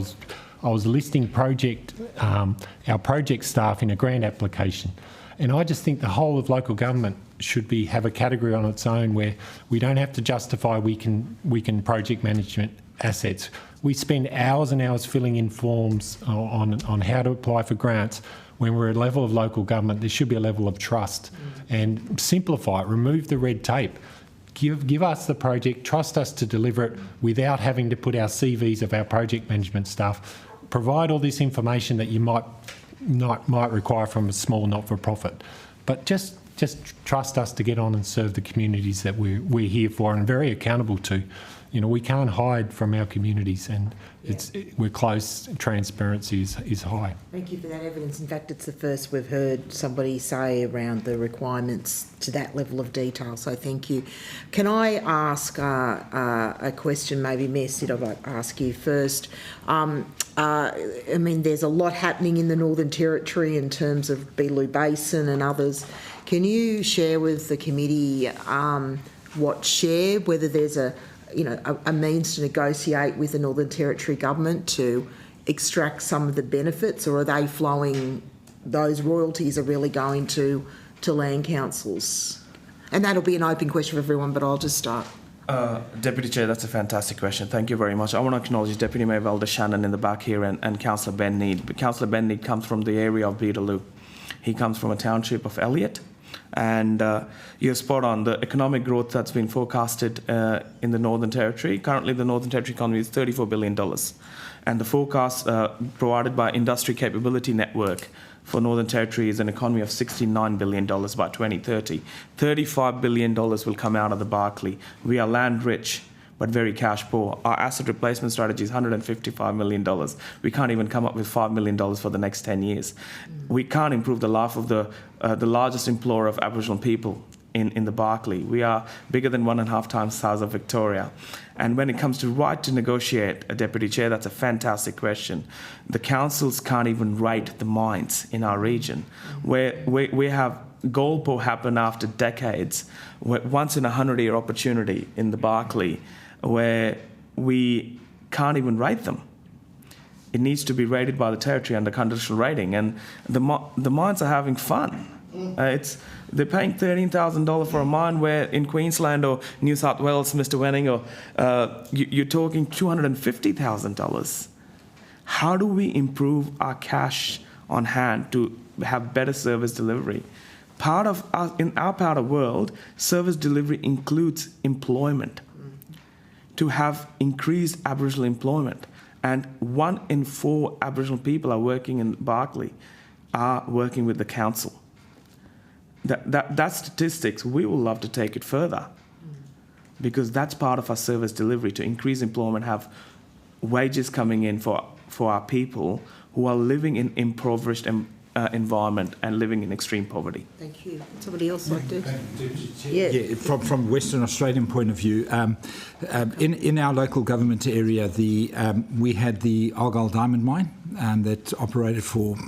[SPEAKER 2] was listing our project staff in a grant application. And I just think the whole of local government should have a category on its own where we don't have to justify we can project management assets. We spend hours and hours filling in forms on how to apply for grants. When we're at a level of local government, there should be a level of trust and simplify it, remove the red tape. Give us the project, trust us to deliver it without having to put our CVs of our project management staff. Provide all this information that you might require from a small not-for-profit. But just trust us to get on and serve the communities that we're here for and very accountable to. We can't hide from our communities, and we're close. Transparency is high.
[SPEAKER 9] Thank you for that evidence. In fact, it's the first we've heard somebody say around the requirements to that level of detail, so thank you. Can I ask a question, maybe Mayor Sid, I'd like to ask you first. There's a lot happening in the Northern Territory in terms of Beetaloo Basin and others. Can you share with the committee whether there's a means to negotiate with the Northern Territory government to extract some of the benefits, or are they flowing, those royalties are really going to land councils? And that'll be an open question for everyone, but I'll just start.
[SPEAKER 11] Deputy Chair, that's a fantastic question. Thank you very much. I want to acknowledge Deputy Mayor Velda Shannon in the back here and Councillor Ben Need. Councillor Ben Need comes from the area of Beetaloo. He comes from a township of Elliott. And you're spot on. The economic growth that's been forecasted in the Northern Territory, currently the Northern Territory economy is $34 billion. And the forecast provided by Industry Capability Network for Northern Territory is an economy of $69 billion by 2030. $35 billion will come out of the Barkly. We are land rich, but very cash poor. Our asset replacement strategy is $155 million. We can't even come up with $5 million for the next 10 years. We can't improve the life of the largest employer of Aboriginal people in the Barclay. We are bigger than 1.5 times the size of Victoria. And when it comes to right to negotiate, a Deputy Chair, that's a fantastic question. The councils can't even rate the mines in our region, where we have Golpo happen after decades, once in a 100-year opportunity in the Barclay, where we can't even rate them. It needs to be rated by the territory under conditional rating, and the mines are having fun. They're paying $13,000 for a mine where in Queensland or New South Wales, Mr. Wenning, or you're talking $250,000. How do we improve our cash on hand to have better service delivery? In our part of the world, service delivery includes employment. To have increased Aboriginal employment, and 1 in 4 Aboriginal people are working in Barclay, are working with the council. That statistics, we will love to take it further, because that's part of our service delivery, to increase employment, have wages coming in for our people who are living in impoverished environment and living in extreme poverty.
[SPEAKER 9] Thank you. Somebody else like to?
[SPEAKER 7] Yeah, from Western Australian point of view, in our local government area, we had the Argyle Diamond Mine that operated for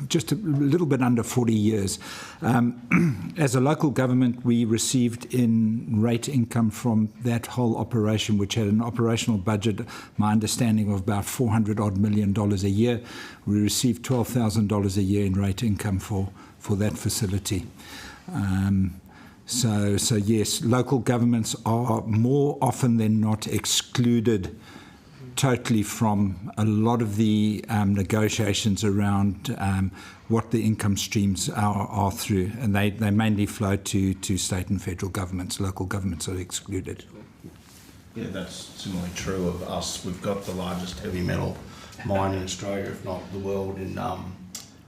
[SPEAKER 7] just a little bit under 40 years. As a local government, we received in rate income from that whole operation, which had an operational budget, my understanding, of about $400 million a year. We received $12,000 a year in rate income for that facility. So yes, local governments are more often than not excluded totally from a lot of the negotiations around what the income streams are through, and they mainly flow to state and federal governments. Local governments are excluded.
[SPEAKER 10] Yeah, that's similarly true of us. We've got the largest heavy metal mine in Australia, if not the world, in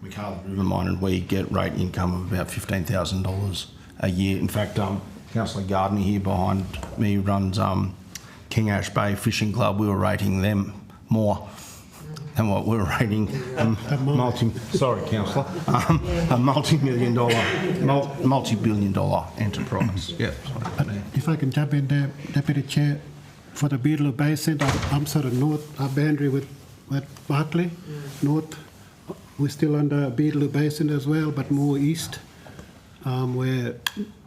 [SPEAKER 10] McArthur River Mine, and we get rate income of about $15,000 a year. In fact, Councillor Gardner here behind me runs King Ash Bay Fishing Club. We were rating them more than what we were rating a multi-billion dollar enterprise. Yeah.
[SPEAKER 6] If I can jump in there, Deputy Chair, for the Beetaloo Basin, I'm sort of north, our boundary with Barclay, north. We're still under Beetaloo Basin as well, but more east, where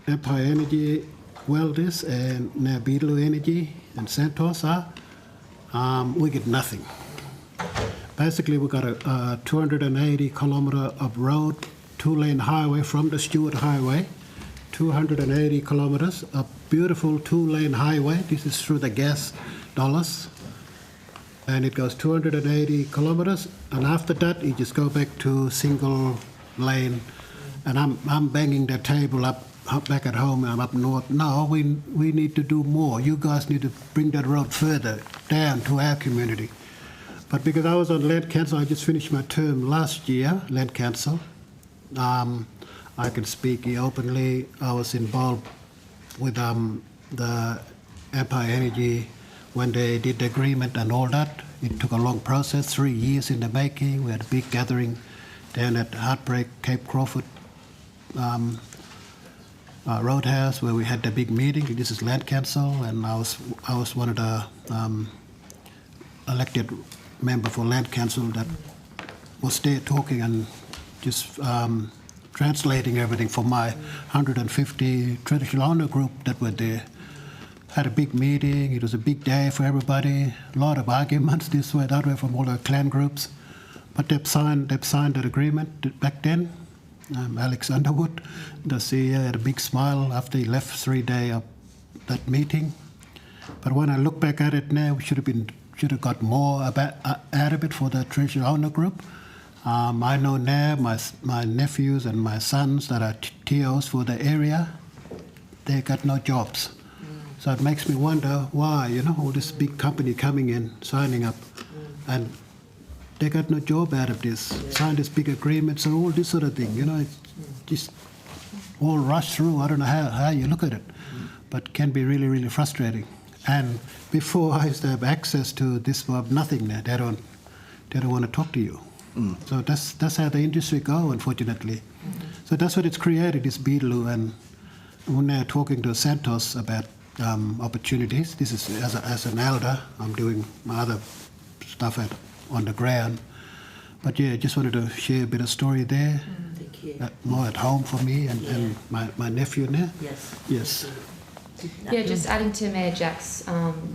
[SPEAKER 6] Empire Energy Weld is, and now Beetaloo Energy and Santos are. We get nothing. Basically, we've got a 280 kilometre of road, 2-lane highway from the Stewart Highway, 280 kilometres, a beautiful 2-lane highway. This is through the gas dollars. And it goes 280 kilometres, and after that, you just go back to single lane. And I'm banging the table up back at home. I'm up north. No, we need to do more. You guys need to bring that road further down to our community. But because I was on Land Council, I just finished my term last year, Land Council. I can speak here openly. I was involved with the Empire Energy when they did the agreement and all that. It took a long process, 3 years in the making. We had a big gathering down at Heartbreak, Cape Crawford Roadhouse, where we had the big meeting. This is Land Council, and I was one of the elected member for Land Council that was there talking and just translating everything for my 150 traditional owner group that were there. Had a big meeting. It was a big day for everybody. A lot of arguments this way, that way from all the clan groups. But they've signed that agreement back then. Alex Underwood, the CEO, had a big smile after he left 3 days of that meeting. But when I look back at it now, we should have got more out of it for the traditional owner group. I know now my nephews and my sons that are TOs for the area, they got no jobs. So it makes me wonder why, all this big company coming in, signing up, and they got no job out of this, signed this big agreements and all this sort of thing, it's just all rushed through. I don't know how you look at it, but can be really, really frustrating. And before I used to have access to this, nothing now. They don't want to talk to you. So that's how the industry go, unfortunately. So that's what it's created, this Beetaloo, when they're talking to Santos about opportunities, this is as an elder, I'm doing my other stuff on the ground. But yeah, just wanted to share a bit of story there.
[SPEAKER 9] Thank you.
[SPEAKER 6] More at home for me and my nephew now.
[SPEAKER 9] Yes.
[SPEAKER 6] Yes.
[SPEAKER 5] Yeah, just adding to Mayor Jack's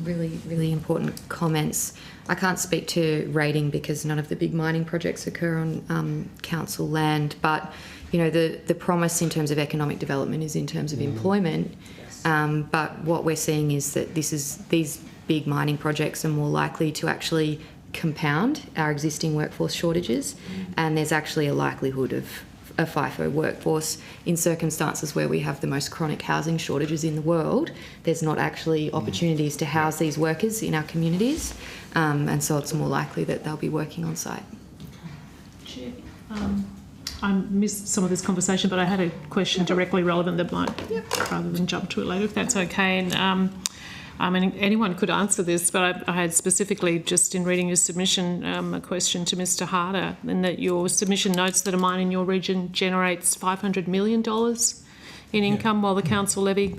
[SPEAKER 5] really, really important comments. I can't speak to rating because none of the big mining projects occur on council land, but you know the promise in terms of economic development is in terms of employment. But what we're seeing is that these big mining projects are more likely to actually compound our existing workforce shortages, and there's actually a likelihood of a FIFO workforce in circumstances where we have the most chronic housing shortages in the world. There's not actually opportunities to house these workers in our communities, and so it's more likely that they'll be working on site.
[SPEAKER 8] Chair, I missed some of this conversation, but I had a question directly relevant that might, rather than jump to it later, if that's okay. And I mean, anyone could answer this, but I had specifically, just in reading your submission, a question to Mr. Harder, in that your submission notes that a mine in your region generates $500 million in income while the council levy.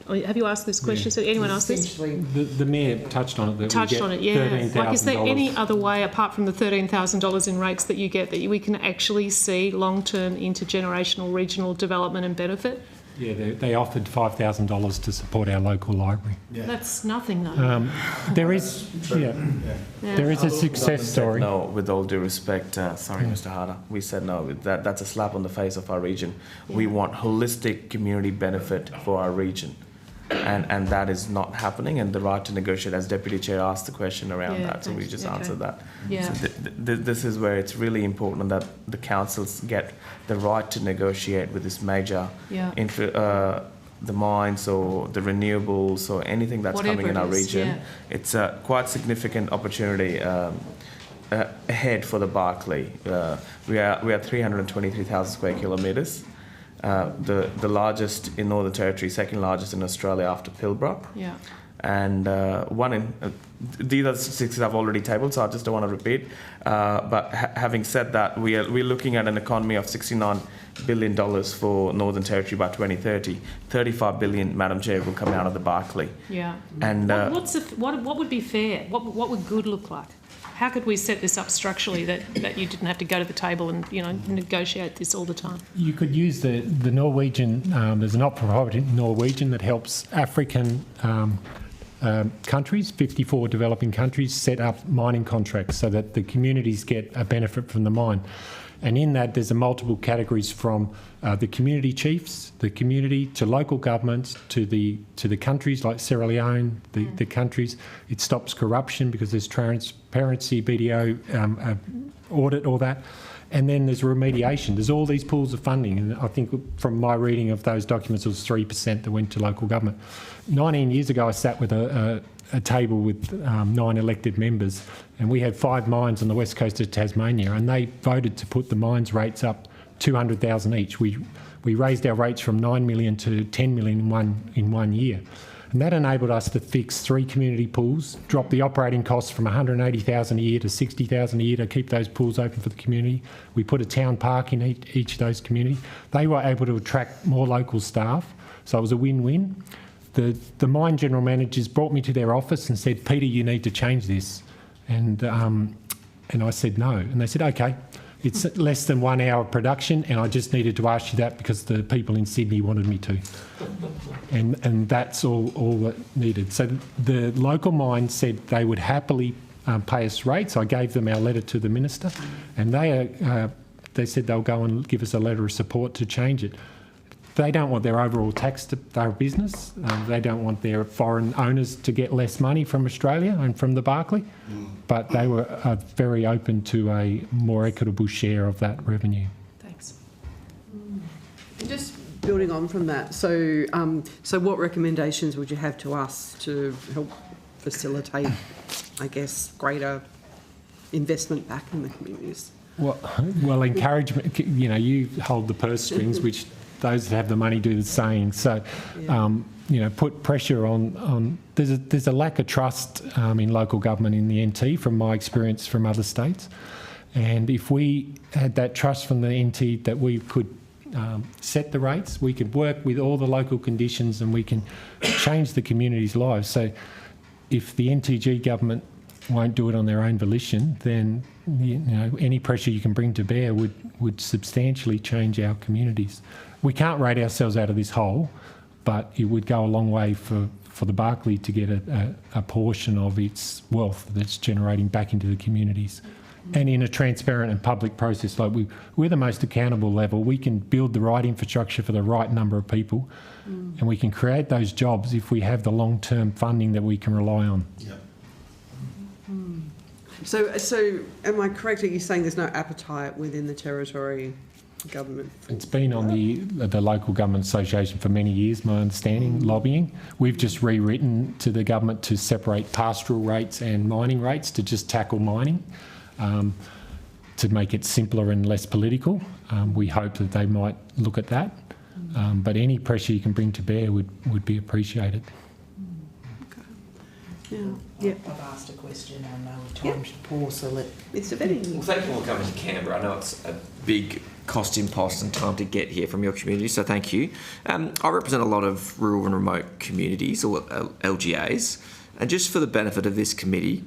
[SPEAKER 8] Have you asked this question? So anyone asked this?
[SPEAKER 2] The Mayor touched on it. That
[SPEAKER 8] touched on it, yeah.
[SPEAKER 2] $13,000.
[SPEAKER 8] Like, is there any other way, apart from the $13,000 in rates that you get, that we can actually see long-term intergenerational regional development and benefit?
[SPEAKER 2] Yeah, they offered $5,000 to support our local library.
[SPEAKER 8] Yeah. That's nothing, though.
[SPEAKER 2] There is, there is a success story.
[SPEAKER 11] No, with all due respect, sorry, Mr. Harder, we said no. That's a slap on the face of our region. We want holistic community benefit for our region. And that is not happening, and the right to negotiate, as Deputy Chair asked the question around that, so we just answered that.
[SPEAKER 8] Yeah.
[SPEAKER 11] So this is where it's really important that the councils get the right to negotiate with this major, the mines or the renewables or anything that's
[SPEAKER 8] whatever
[SPEAKER 11] coming in our region.
[SPEAKER 8] Yeah.
[SPEAKER 11] It's a quite significant opportunity ahead for the Barclay. We are 323,000 square kilometres. The largest in Northern Territory, second largest in Australia after Pilbara.
[SPEAKER 8] Yeah.
[SPEAKER 11] And these are statistics I've already tabled, so I just don't want to repeat. But having said that, we're looking at an economy of $69 billion for Northern Territory by 2030. $35 billion, Madam Chair, will come out of the Barclay.
[SPEAKER 8] Yeah.
[SPEAKER 11] And
[SPEAKER 8] what would be fair? What would good look like? How could we set this up structurally that you didn't have to go to the table and negotiate this all the time?
[SPEAKER 2] You could use the Norwegian. There's a not-for-profit in Norwegian that helps African countries, 54 developing countries, set up mining contracts so that the communities get a benefit from the mine. And in that, there's multiple categories from the community chiefs, the community, to local governments, to the countries like Sierra Leone, the countries. It stops corruption because there's transparency, BDO, audit, all that. And then there's remediation. There's all these pools of funding. And I think from my reading of those documents, it was 3% that went to local government. 19 years ago, I sat with a table with 9 elected members, and we had 5 mines on the west coast of Tasmania, and they voted to put the mines rates up 200,000 each. We raised our rates from 9 million to 10 million in one year. And that enabled us to fix 3 community pools, drop the operating costs from 180,000 a year to 60,000 a year to keep those pools open for the community. We put a town park in each of those communities. They were able to attract more local staff, so it was a win-win. The mine general managers brought me to their office and said, "Peter, you need to change this." And I said no. And they said, "Okay, it's less than 1 hour of production, and I just needed to ask you that because the people in Sydney wanted me to." And that's all that needed. So the local mine said they would happily pay us rates. I gave them our letter to the minister, and they said they'll go and give us a letter of support to change it. They don't want their overall tax to their business. They don't want their foreign owners to get less money from Australia and from the Barclay, but they were very open to a more equitable share of that revenue.
[SPEAKER 8] Thanks.
[SPEAKER 1] Just building on from that, so what recommendations would you have to us to help facilitate, I guess, greater investment back in the communities?
[SPEAKER 2] Well, encouragement. You hold the purse strings, which those that have the money do the same. So, put pressure on. There's a lack of trust in local government in the NT, from my experience from other states. And if we had that trust from the NT that we could set the rates. We could work with all the local conditions and we can change the community's lives. So if the NTG government won't do it on their own volition, then any pressure you can bring to bear would substantially change our communities. We can't rate ourselves out of this hole, but it would go a long way for the Barkly to get a portion of its wealth that's generating back into the communities. And in a transparent and public process, like we're the most accountable level. We can build the right infrastructure for the right number of people, and we can create those jobs if we have the long-term funding that we can rely on.
[SPEAKER 10] Yep.
[SPEAKER 1] So am I correct? Are you saying there's no appetite within the Territory government?
[SPEAKER 2] It's been on the local government association for many years, my understanding, lobbying. We've just rewritten to the government to separate pastoral rates and mining rates to just tackle mining. To make it simpler and less political. We hope that they might look at that. But any pressure you can bring to bear would be appreciated.
[SPEAKER 1] Yeah.
[SPEAKER 9] I've asked a question. I know time should pause, so let
[SPEAKER 1] Mr. Benning.
[SPEAKER 3] Well, thank you for coming to Canberra. I know it's a big cost impost and time to get here from your community, so thank you. I represent a lot of rural and remote communities, or LGAs, and just for the benefit of this committee,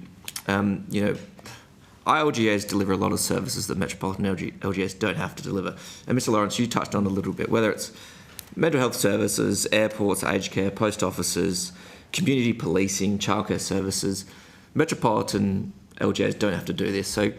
[SPEAKER 3] ILGAs deliver a lot of services that metropolitan LGAs don't have to deliver. And Mr. Lawrence, you touched on a little bit, whether it's mental health services, airports, aged care, post offices, community policing, childcare services. Metropolitan LGAs don't have to do this. So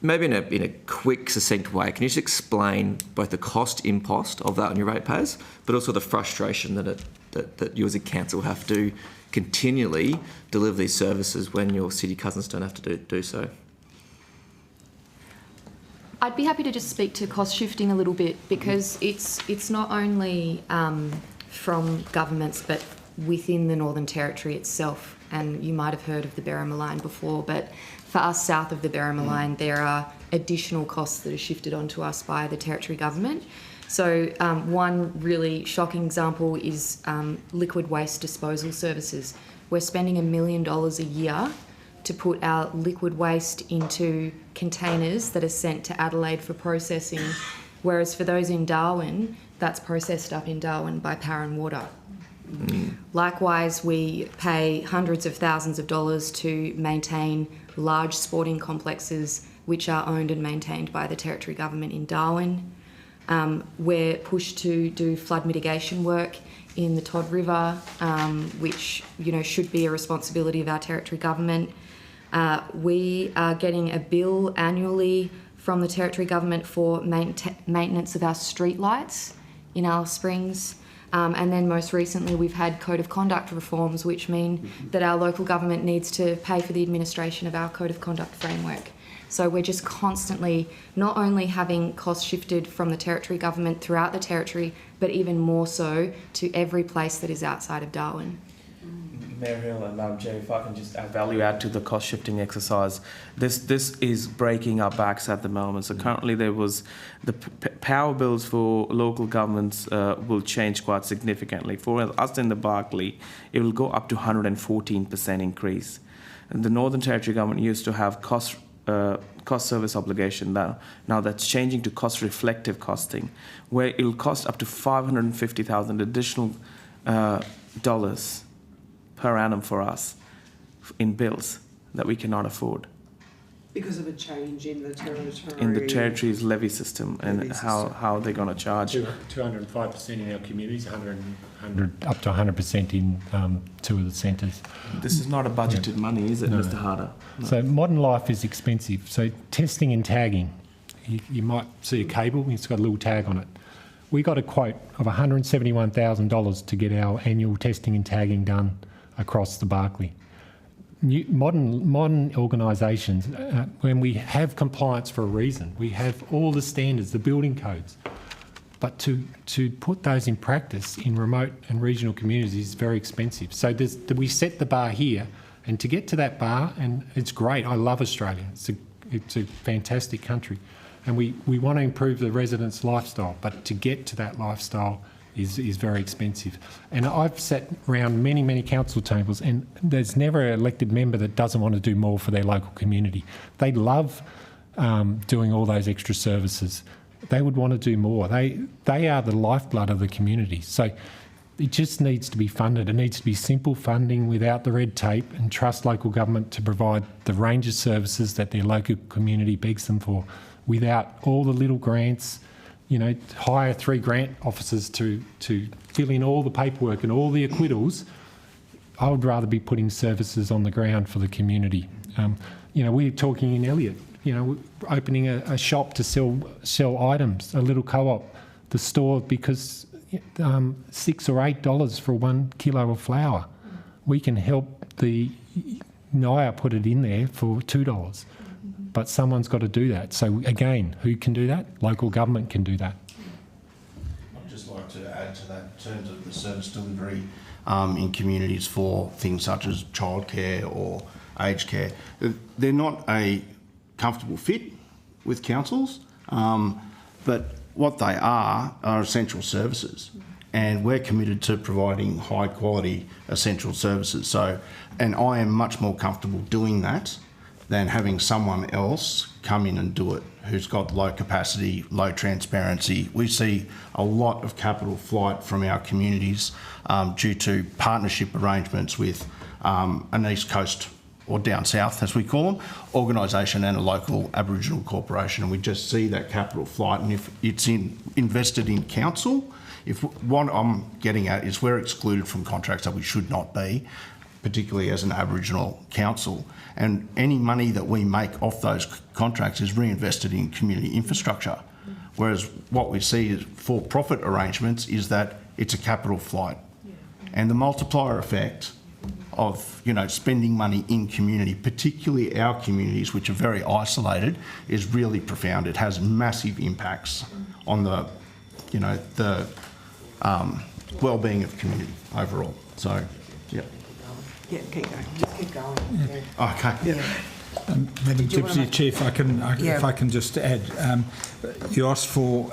[SPEAKER 3] maybe in a quick, succinct way, can you just explain both the cost impost of that on your ratepayers, but also the frustration that you as a council have to continually deliver these services when your city cousins don't have to do so?
[SPEAKER 5] I'd be happy to just speak to cost shifting a little bit, because it's not only from governments but within the Northern Territory itself. And you might have heard of the Berrima line before, but for us south of the Berrima line, there are additional costs that are shifted onto us by the Territory government. So one really shocking example is liquid waste disposal services. We're spending $1 million a year to put our liquid waste into containers that are sent to Adelaide for processing, whereas for those in Darwin, that's processed up in Darwin by Power and Water. Likewise, we pay hundreds of thousands of dollars to maintain large sporting complexes which are owned and maintained by the Territory government in Darwin. We're pushed to do flood mitigation work in the Todd River, which should be a responsibility of our Territory government. We are getting a bill annually from the Territory government for maintenance of our street lights in Alice Springs. And then most recently we've had code of conduct reforms, which mean that our local government needs to pay for the administration of our code of conduct framework. So we're just constantly not only having costs shifted from the Territory government throughout the Territory, but even more so to every place that is outside of Darwin.
[SPEAKER 11] Mayor Hill and Madam Chair, if I can just add to the cost shifting exercise, this is breaking our backs at the moment. So currently there was the power bills for local governments will change quite significantly. For us in the Barkly, it will go up to 114% increase. And the Northern Territory government used to have cost service obligation. Now that's changing to cost reflective costing, where it will cost up to $550,000 additional dollars per annum for us in bills that we cannot afford.
[SPEAKER 1] Because of a change in the Territory.
[SPEAKER 11] In the Territory's levy system and how they're going to charge.
[SPEAKER 2] 205% in our communities, 100 up to 100% in two of the centres.
[SPEAKER 11] This is not a budgeted money, is it,
[SPEAKER 2] No.
[SPEAKER 11] Mr. Harder? No.
[SPEAKER 2] So modern life is expensive. So testing and tagging, you might see a cable, it's got a little tag on it. We got a quote of $171,000 to get our annual testing and tagging done across the Barkly. Modern organisations, when we have compliance for a reason, we have all the standards, the building codes, but to put those in practice in remote and regional communities is very expensive. So we set the bar here, and to get to that bar, and it's great, I love Australia, it's a fantastic country, and we want to improve the residents' lifestyle, but to get to that lifestyle is very expensive. And I've sat around many council tables, and there's never an elected member that doesn't want to do more for their local community. They love doing all those extra services. they would want to do more. They are the lifeblood of the community. So it just needs to be funded. It needs to be simple funding without the red tape, and trust local government to provide the range of services that their local community begs them for, without all the little grants. You know, hire 3 grant officers to fill in all the paperwork and all the acquittals. I would rather be putting services on the ground for the community. You know, we're talking in Elliot, you know, opening a shop to sell items, a little co-op, the store, because $6 or $8 for 1 kilo of flour. We can help the Naya put it in there for $2. But someone's got to do that. So again, who can do that? Local government can do that.
[SPEAKER 10] I'd just like to add to that in terms of the service delivery in communities for things such as childcare or aged care. They're not a comfortable fit with councils, but what they are essential services, and we're committed to providing high quality essential services. So, and I am much more comfortable doing that than having someone else come in and do it who's got low capacity, low transparency. We see a lot of capital flight from our communities due to partnership arrangements with an East Coast, or down south as we call them, organisation and a local Aboriginal corporation, and we just see that capital flight. And if it's invested in council, if what I'm getting at is we're excluded from contracts that we should not be, particularly as an Aboriginal council, and any money that we make off those contracts is reinvested in community infrastructure. Whereas what we see is for-profit arrangements is that it's a capital flight, and the multiplier effect of, you know, spending money in community, particularly our communities which are very isolated, is really profound. It has massive impacts on the, you know, the well-being of community overall. So, yeah.
[SPEAKER 9] Yeah, keep going. Just keep going.
[SPEAKER 7] Yeah.
[SPEAKER 10] Okay.
[SPEAKER 9] Yeah.
[SPEAKER 7] Madam Deputy Chief, if I can just add, you asked for,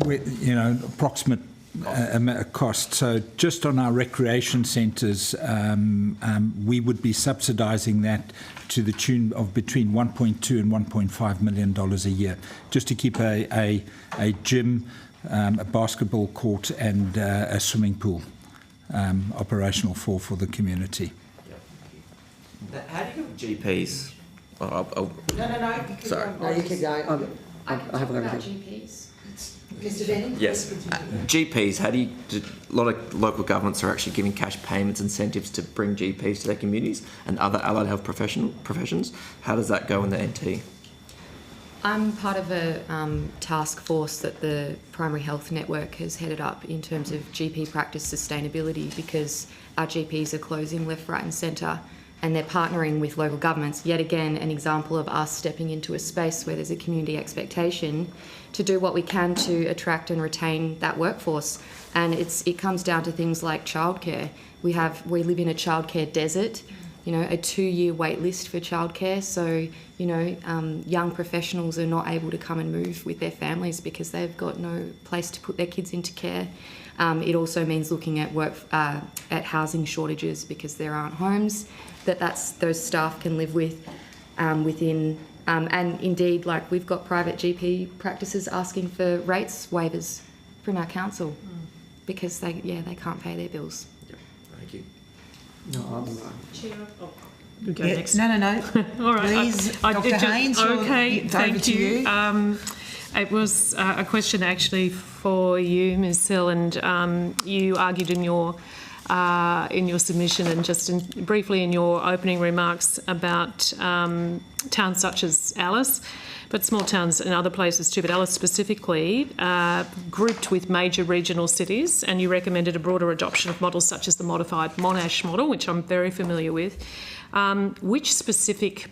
[SPEAKER 7] you know, approximate cost. So just on our recreation centres, we would be subsidising that to the tune of between $1.2 and $1.5 million a year, just to keep a gym, a basketball court and a swimming pool operational for the community.
[SPEAKER 3] How do you do GPs?
[SPEAKER 9] No.
[SPEAKER 3] Sorry.
[SPEAKER 9] No, you keep going. I haven't got everything.
[SPEAKER 5] GPs.
[SPEAKER 9] Mr. Denning?
[SPEAKER 3] Yes. GPs, how do you... A lot of local governments are actually giving cash payments, incentives to bring GPs to their communities and other allied health professions. How does that go in the NT?
[SPEAKER 5] I'm part of a task force that the Primary Health Network has headed up in terms of GP practice sustainability, because our GPs are closing left, right and centre, and they're partnering with local governments. Yet again, an example of us stepping into a space where there's a community expectation to do what we can to attract and retain that workforce. And it comes down to things like childcare. We live in a childcare desert, you know, a 2-year wait list for childcare. So, you know, young professionals are not able to come and move with their families because they've got no place to put their kids into care. It also means looking at at housing shortages, because there aren't homes that those staff can live with within. And indeed, like, we've got private GP practices asking for rates waivers from our council because they can't pay their bills.
[SPEAKER 3] Yep. Thank you.
[SPEAKER 9] No,
[SPEAKER 8] Chair, you go
[SPEAKER 9] yeah,
[SPEAKER 8] next.
[SPEAKER 9] No.
[SPEAKER 8] All right.
[SPEAKER 9] Please, Dr. Haynes,
[SPEAKER 8] okay,
[SPEAKER 9] it's
[SPEAKER 8] thank
[SPEAKER 9] over to you.
[SPEAKER 8] It was a question actually for you, Ms. Hill, and you argued in your submission and just briefly in your opening remarks about towns such as Alice, but small towns and other places too, but Alice specifically, grouped with major regional cities, and you recommended a broader adoption of models such as the modified Monash model, which I'm very familiar with. Which specific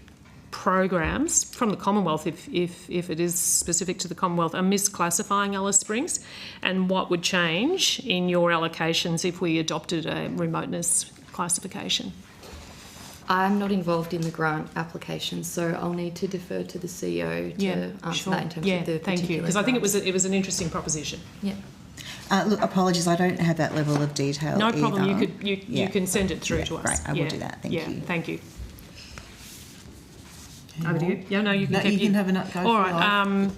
[SPEAKER 8] programs from the Commonwealth, if it is specific to the Commonwealth, are misclassifying Alice Springs, and what would change in your allocations if we adopted a remoteness classification?
[SPEAKER 5] I'm not involved in the grant application, so I'll need to defer to the CEO to answer that in terms of the particular.
[SPEAKER 8] Thank you, because I think it was an interesting proposition.
[SPEAKER 5] Yeah.
[SPEAKER 4] Look, apologies, I don't have that level of detail.
[SPEAKER 8] No problem.
[SPEAKER 4] either.
[SPEAKER 8] You can send it through to us.
[SPEAKER 4] Great, I will do that. Thank you.
[SPEAKER 8] Thank you. Over to you. Yeah, no, you can.
[SPEAKER 9] No, you can have a go.
[SPEAKER 8] All right.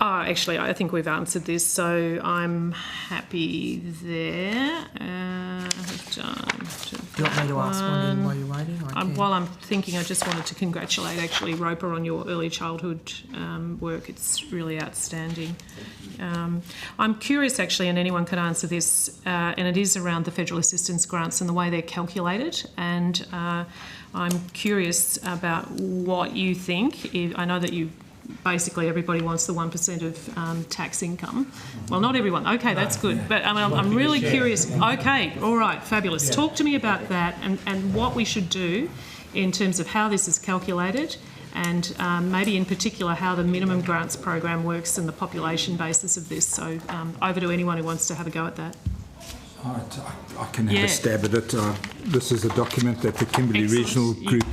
[SPEAKER 8] Actually, I think we've answered this, so I'm happy there.
[SPEAKER 9] Do you want me to ask one in while you're waiting?
[SPEAKER 8] While I'm thinking, I just wanted to congratulate actually Roper on your early childhood work. It's really outstanding. I'm curious actually, and anyone can answer this, and it is around the federal assistance grants and the way they're calculated. And I'm curious about what you think. I know that you basically everybody wants the 1% of tax income. Well, not everyone. Okay, that's good. But I'm really curious. Okay, all right, fabulous. Talk to me about that and what we should do in terms of how this is calculated and maybe in particular how the minimum grants program works and the population basis of this. So over to anyone who wants to have a go at that.
[SPEAKER 7] I can have a stab at it. This is a document that the Kimberley Regional Group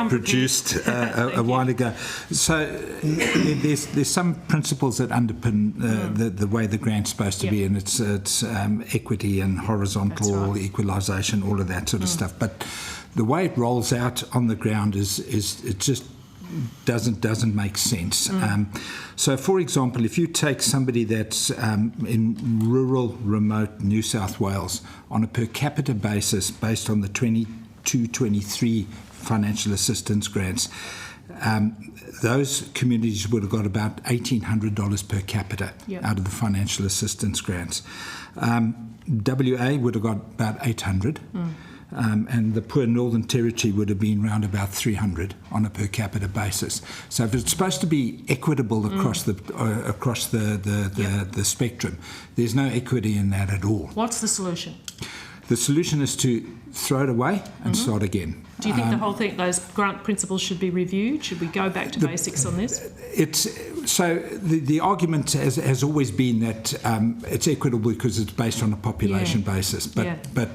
[SPEAKER 7] produced a while ago. So there's some principles that underpin the way the grant's supposed to be, and it's equity and horizontal equalisation, all of that sort of stuff. But the way it rolls out on the ground is it just doesn't make sense. So, for example, if you take somebody that's in rural, remote New South Wales on a per capita basis based on the 22-23 financial assistance grants, those communities would have got about $1,800 per capita out of the financial assistance grants. WA would have got about 800. And the poor Northern Territory would have been around about 300 on a per capita basis. So if it's supposed to be equitable across the spectrum, there's no equity in that at all.
[SPEAKER 8] What's the solution?
[SPEAKER 7] The solution is to throw it away and start again.
[SPEAKER 8] Do you think the whole thing, those grant principles should be reviewed? Should we go back to basics on this? The argument has always been that it's equitable because it's based on a population basis, but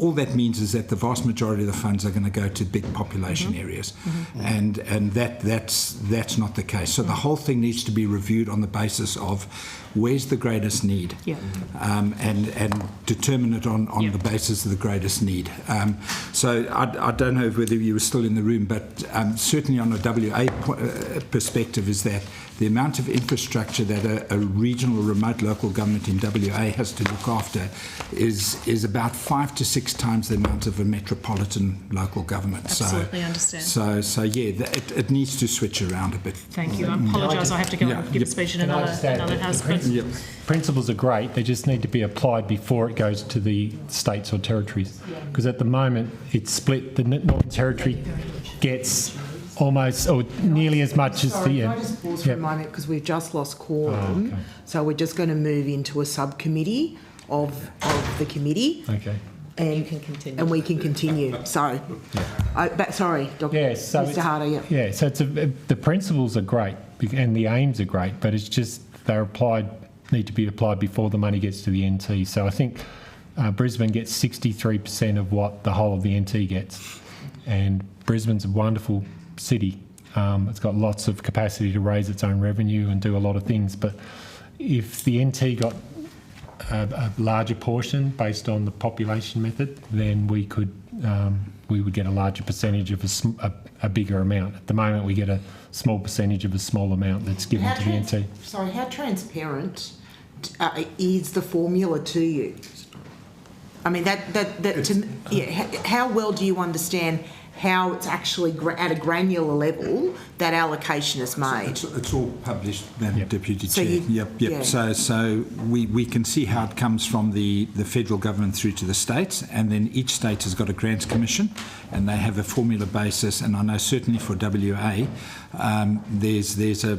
[SPEAKER 8] all that means is that the vast majority of the funds are going to go to big population areas, and that's not the case. So the whole thing needs to be reviewed on the basis of where's the greatest need, and determine it on the basis of the greatest need. So I don't know whether you were still in the room, but certainly on a WA perspective is that the amount of infrastructure that a regional or remote local government in WA has to look after is about 5 to 6 times the amount of a metropolitan local government. Absolutely understand.
[SPEAKER 7] So it needs to switch around a bit.
[SPEAKER 8] Thank you. I apologise. I have to go and give a speech in another house.
[SPEAKER 2] Principles are great. They just need to be applied before it goes to the states or territories. Because at the moment it's split. The Northern Territory gets almost or nearly as much as the...
[SPEAKER 9] Can I just pause for a moment because we've just lost quorum. So we're just going to move into a subcommittee of the committee.
[SPEAKER 2] Okay.
[SPEAKER 9] And you can continue. And we can continue. Sorry. Sorry, Dr. Mr. Harder.
[SPEAKER 2] Yeah, so the principles are great and the aims are great, but it's just need to be applied before the money gets to the NT. So I think Brisbane gets 63% of what the whole of the NT gets. And Brisbane's a wonderful city. It's got lots of capacity to raise its own revenue and do a lot of things. But if the NT got a larger portion based on the population method, then we would get a larger percentage of a bigger amount. At the moment, we get a small percentage of a small amount that's given to the NT.
[SPEAKER 9] Sorry, how transparent is the formula to you? I mean, how well do you understand how it's actually at a granular level that allocation is made?
[SPEAKER 7] It's all published, Madam Deputy Chair. So we can see how it comes from the federal government through to the states, and then each state has got a grants commission, and they have a formula basis. And I know certainly for WA, there's a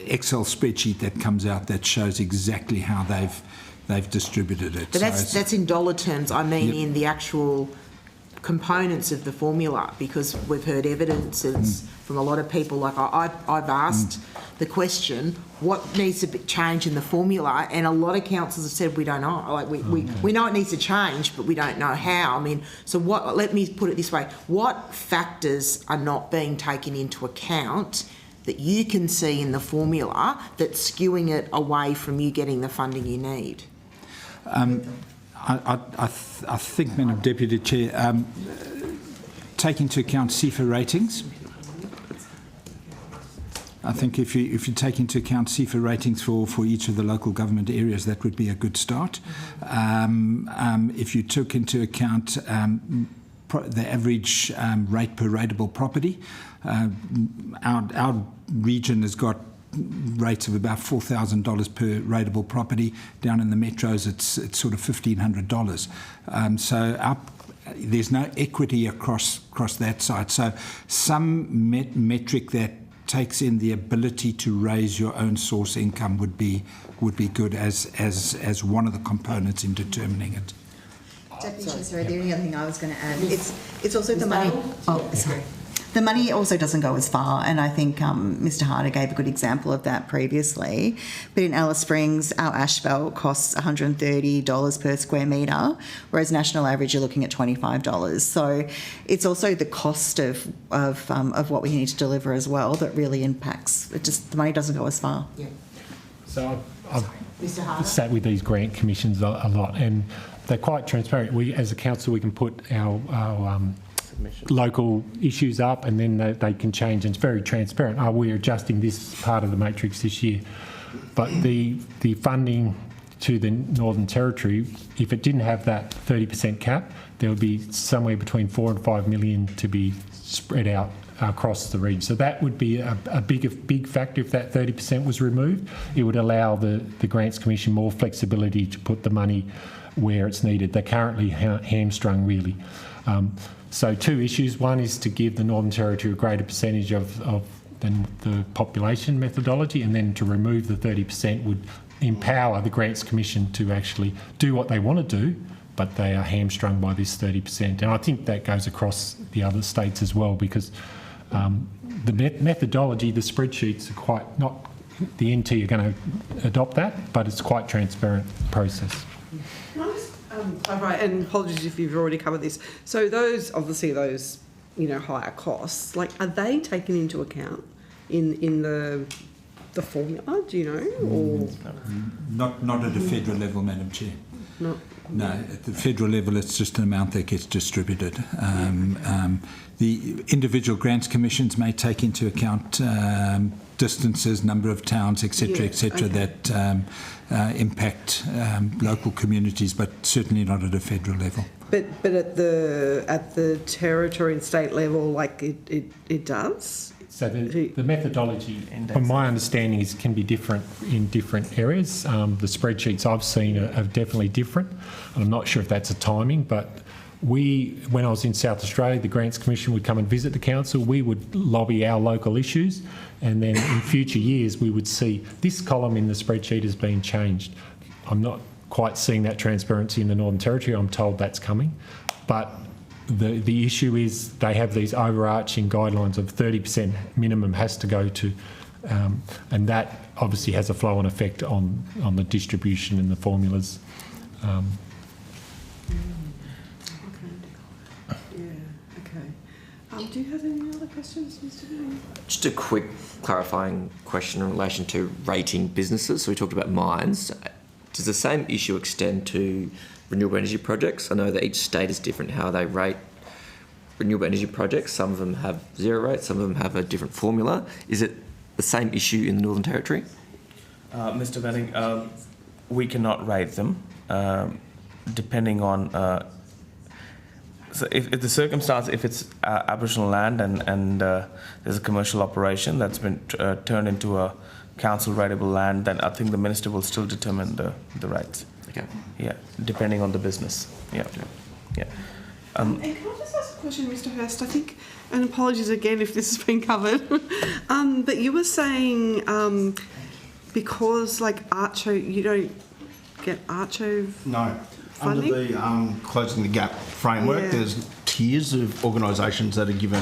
[SPEAKER 7] Excel spreadsheet that comes out that shows exactly how they've distributed it.
[SPEAKER 9] But that's in dollar terms. I mean, in the actual components of the formula, because we've heard evidences from a lot of people. Like I've asked the question, what needs to be changed in the formula, and a lot of councils have said we don't know. Like we know it needs to change, but we don't know how. I mean, so what? Let me put it this way: what factors are not being taken into account that you can see in the formula that's skewing it away from you getting the funding you need?
[SPEAKER 7] I think, Madam Deputy Chair, take into account CIFA ratings. I think if you take into account CIFA ratings for each of the local government areas, that would be a good start. If you took into account the average rate per rateable property, our region has got rates of about $4,000 per rateable property. Down in the metros, it's sort of $1,500. So there's no equity across that side. So some metric that takes in the ability to raise your own source income would be good as one of the components in determining it.
[SPEAKER 4] Deputy Chair, sorry, the only other thing I was going to add, it's also the money. Oh, sorry. The money also doesn't go as far, and I think Mr. Harder gave a good example of that previously. But in Alice Springs, our asphalt costs $130 per square metre, whereas national average you're looking at $25. So it's also the cost of what we need to deliver as well that really impacts. The money doesn't go as far.
[SPEAKER 9] Yeah.
[SPEAKER 2] So I've
[SPEAKER 9] Mr. Harder?
[SPEAKER 2] sat with these grant commissions a lot, and they're quite transparent. We, as a council, we can put our local issues up, and then they can change, and it's very transparent. We're adjusting this part of the matrix this year, but the funding to the Northern Territory, if it didn't have that 30% cap, there would be somewhere between 4 and 5 million to be spread out across the region. So that would be a big factor. If that 30% was removed, it would allow the Grants Commission more flexibility to put the money where it's needed. They're currently hamstrung, really. So two issues. One is to give the Northern Territory a greater percentage of the population methodology, and then to remove the 30% would empower the Grants Commission to actually do what they want to do, but they are hamstrung by this 30%. And I think that goes across the other states as well, because the methodology, the spreadsheets are quite not, the NT are going to adopt that, but it's quite transparent process.
[SPEAKER 1] Can I just, right, and apologies if you've already covered this. So those higher costs, are they taken into account in the formula? Do you know? Or
[SPEAKER 7] Not at a federal level, Madam Chair.
[SPEAKER 1] no?
[SPEAKER 7] No, at the federal level, it's just an amount that gets distributed. The individual grants commissions may take into account distances, number of towns, etc., that impact local communities, but certainly not at a federal level.
[SPEAKER 1] But at the territory and state level, it does.
[SPEAKER 2] So the methodology, from my understanding, can be different in different areas. The spreadsheets I've seen are definitely different. I'm not sure if that's a timing, but when I was in South Australia, the Grants Commission would come and visit the council. We would lobby our local issues, and then in future years we would see this column in the spreadsheet has been changed. I'm not quite seeing that transparency in the Northern Territory. I'm told that's coming, but the issue is they have these overarching guidelines of 30% minimum has to go to, and that obviously has a flow-on effect on the distribution and the formulas.
[SPEAKER 1] Do you have any other questions, Mr. Green?
[SPEAKER 3] Just a quick clarifying question in relation to rating businesses. So we talked about mines. Does the same issue extend to renewable energy projects? I know that each state is different how they rate renewable energy projects. Some of them have zero rates, some of them have a different formula. Is it the same issue in the Northern Territory?
[SPEAKER 11] Mr. Benning, we cannot rate them depending on... So if the circumstance, if it's Aboriginal land and there's a commercial operation that's been turned into a council rateable land, then I think the minister will still determine the rates.
[SPEAKER 3] Okay.
[SPEAKER 11] Yeah, depending on the business. Yeah. Yeah.
[SPEAKER 1] And can I just ask a question, Mr. Hurst? I think, and apologies again if this has been covered, but you were saying because Archo, you don't get Archo.
[SPEAKER 10] No.
[SPEAKER 1] Funding?
[SPEAKER 10] Under the Closing the Gap framework, there's tiers of organisations that are given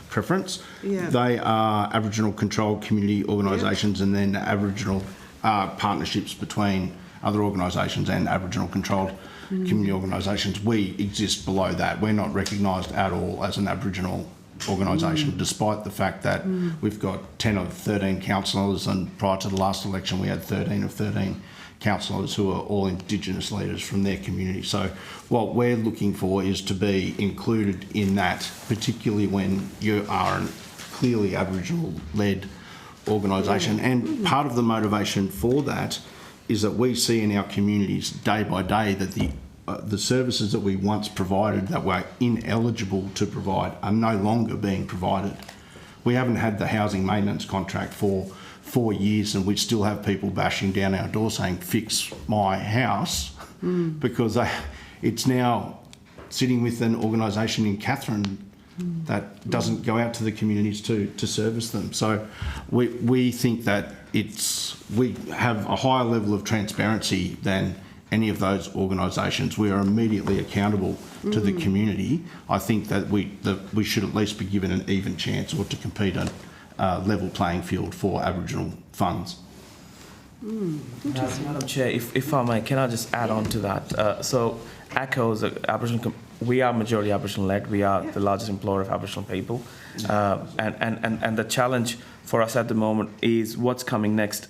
[SPEAKER 10] preference.
[SPEAKER 1] Yeah.
[SPEAKER 10] They are Aboriginal controlled community organisations, and then Aboriginal partnerships between other organisations and Aboriginal controlled community organisations. We exist below that. We're not recognised at all as an Aboriginal organisation, despite the fact that we've got 10 of 13 councillors, and prior to the last election we had 13 of 13 councillors who are all Indigenous leaders from their community. So what we're looking for is to be included in that, particularly when you are a clearly Aboriginal-led organisation. And part of the motivation for that is that we see in our communities day by day that the services that we once provided that were ineligible to provide are no longer being provided. We haven't had the housing maintenance contract for 4 years, and we still have people bashing down our door saying, fix my house, because it's now sitting with an organisation in Katherine that doesn't go out to the communities to service them. So we think that we have a higher level of transparency than any of those organisations. We are immediately accountable to the community. I think that we should at least be given an even chance, or to compete on a level playing field for Aboriginal funds.
[SPEAKER 11] Madam Chair, if I may, can I just add on to that? So ACCO's Aboriginal, we are majority Aboriginal led. We are the largest employer of Aboriginal people, and the challenge for us at the moment is what's coming next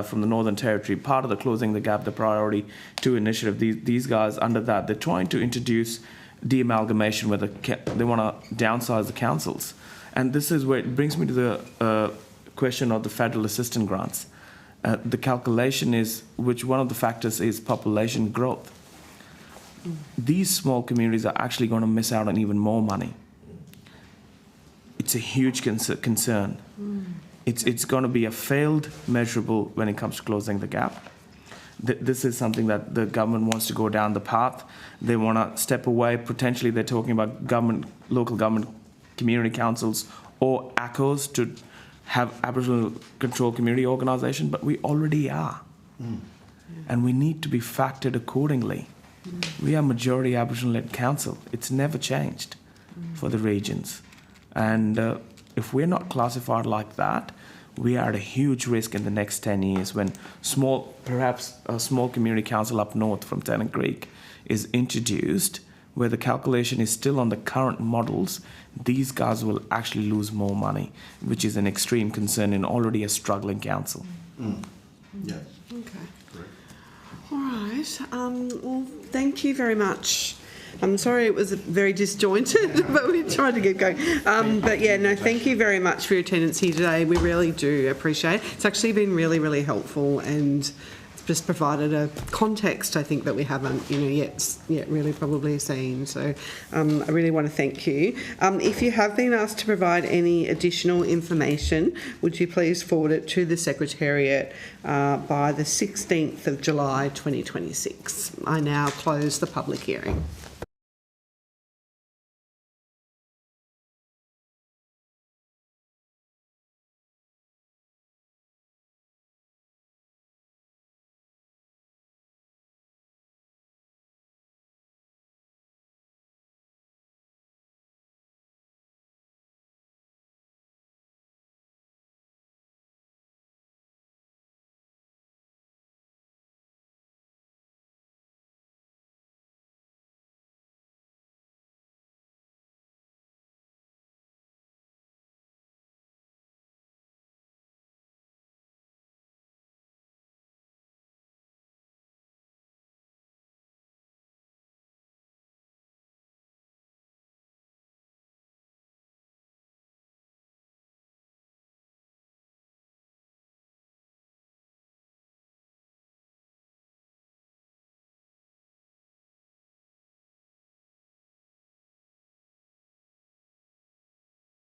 [SPEAKER 11] from the Northern Territory. Part of the Closing the Gap, the Priority 2 initiative, these guys under that, they're trying to introduce de-amalgamation where they want to downsize the councils. And this is where it brings me to the question of the federal assistance grants. The calculation is, which one of the factors is population growth. These small communities are actually going to miss out on even more money. It's a huge concern. It's going to be a failed measurable when it comes to closing the gap. This is something that the government wants to go down the path. They want to step away. Potentially, they're talking about local government, community councils, or ACCOs to have Aboriginal controlled community organisation, but we already are. And we need to be factored accordingly. We are majority Aboriginal-led council. It's never changed for the regions. And if we're not classified like that, we are at a huge risk in the next 10 years when perhaps a small community council up north from Tennant Creek is introduced, where the calculation is still on the current models. These guys will actually lose more money, which is an extreme concern in already a struggling council.
[SPEAKER 10] Yeah.
[SPEAKER 1] Okay. All right. Well, thank you very much. I'm sorry it was very disjointed, but we tried to get going. But yeah, no, thank you very much for your attendance here today. We really do appreciate it. It's actually been really, really helpful, and it's just provided a context, I think, that we haven't, yet really probably seen. So I really want to thank you. If you have been asked to provide any additional information, would you please forward it to the Secretariat by the 16th of July 2026. I now close the public hearing.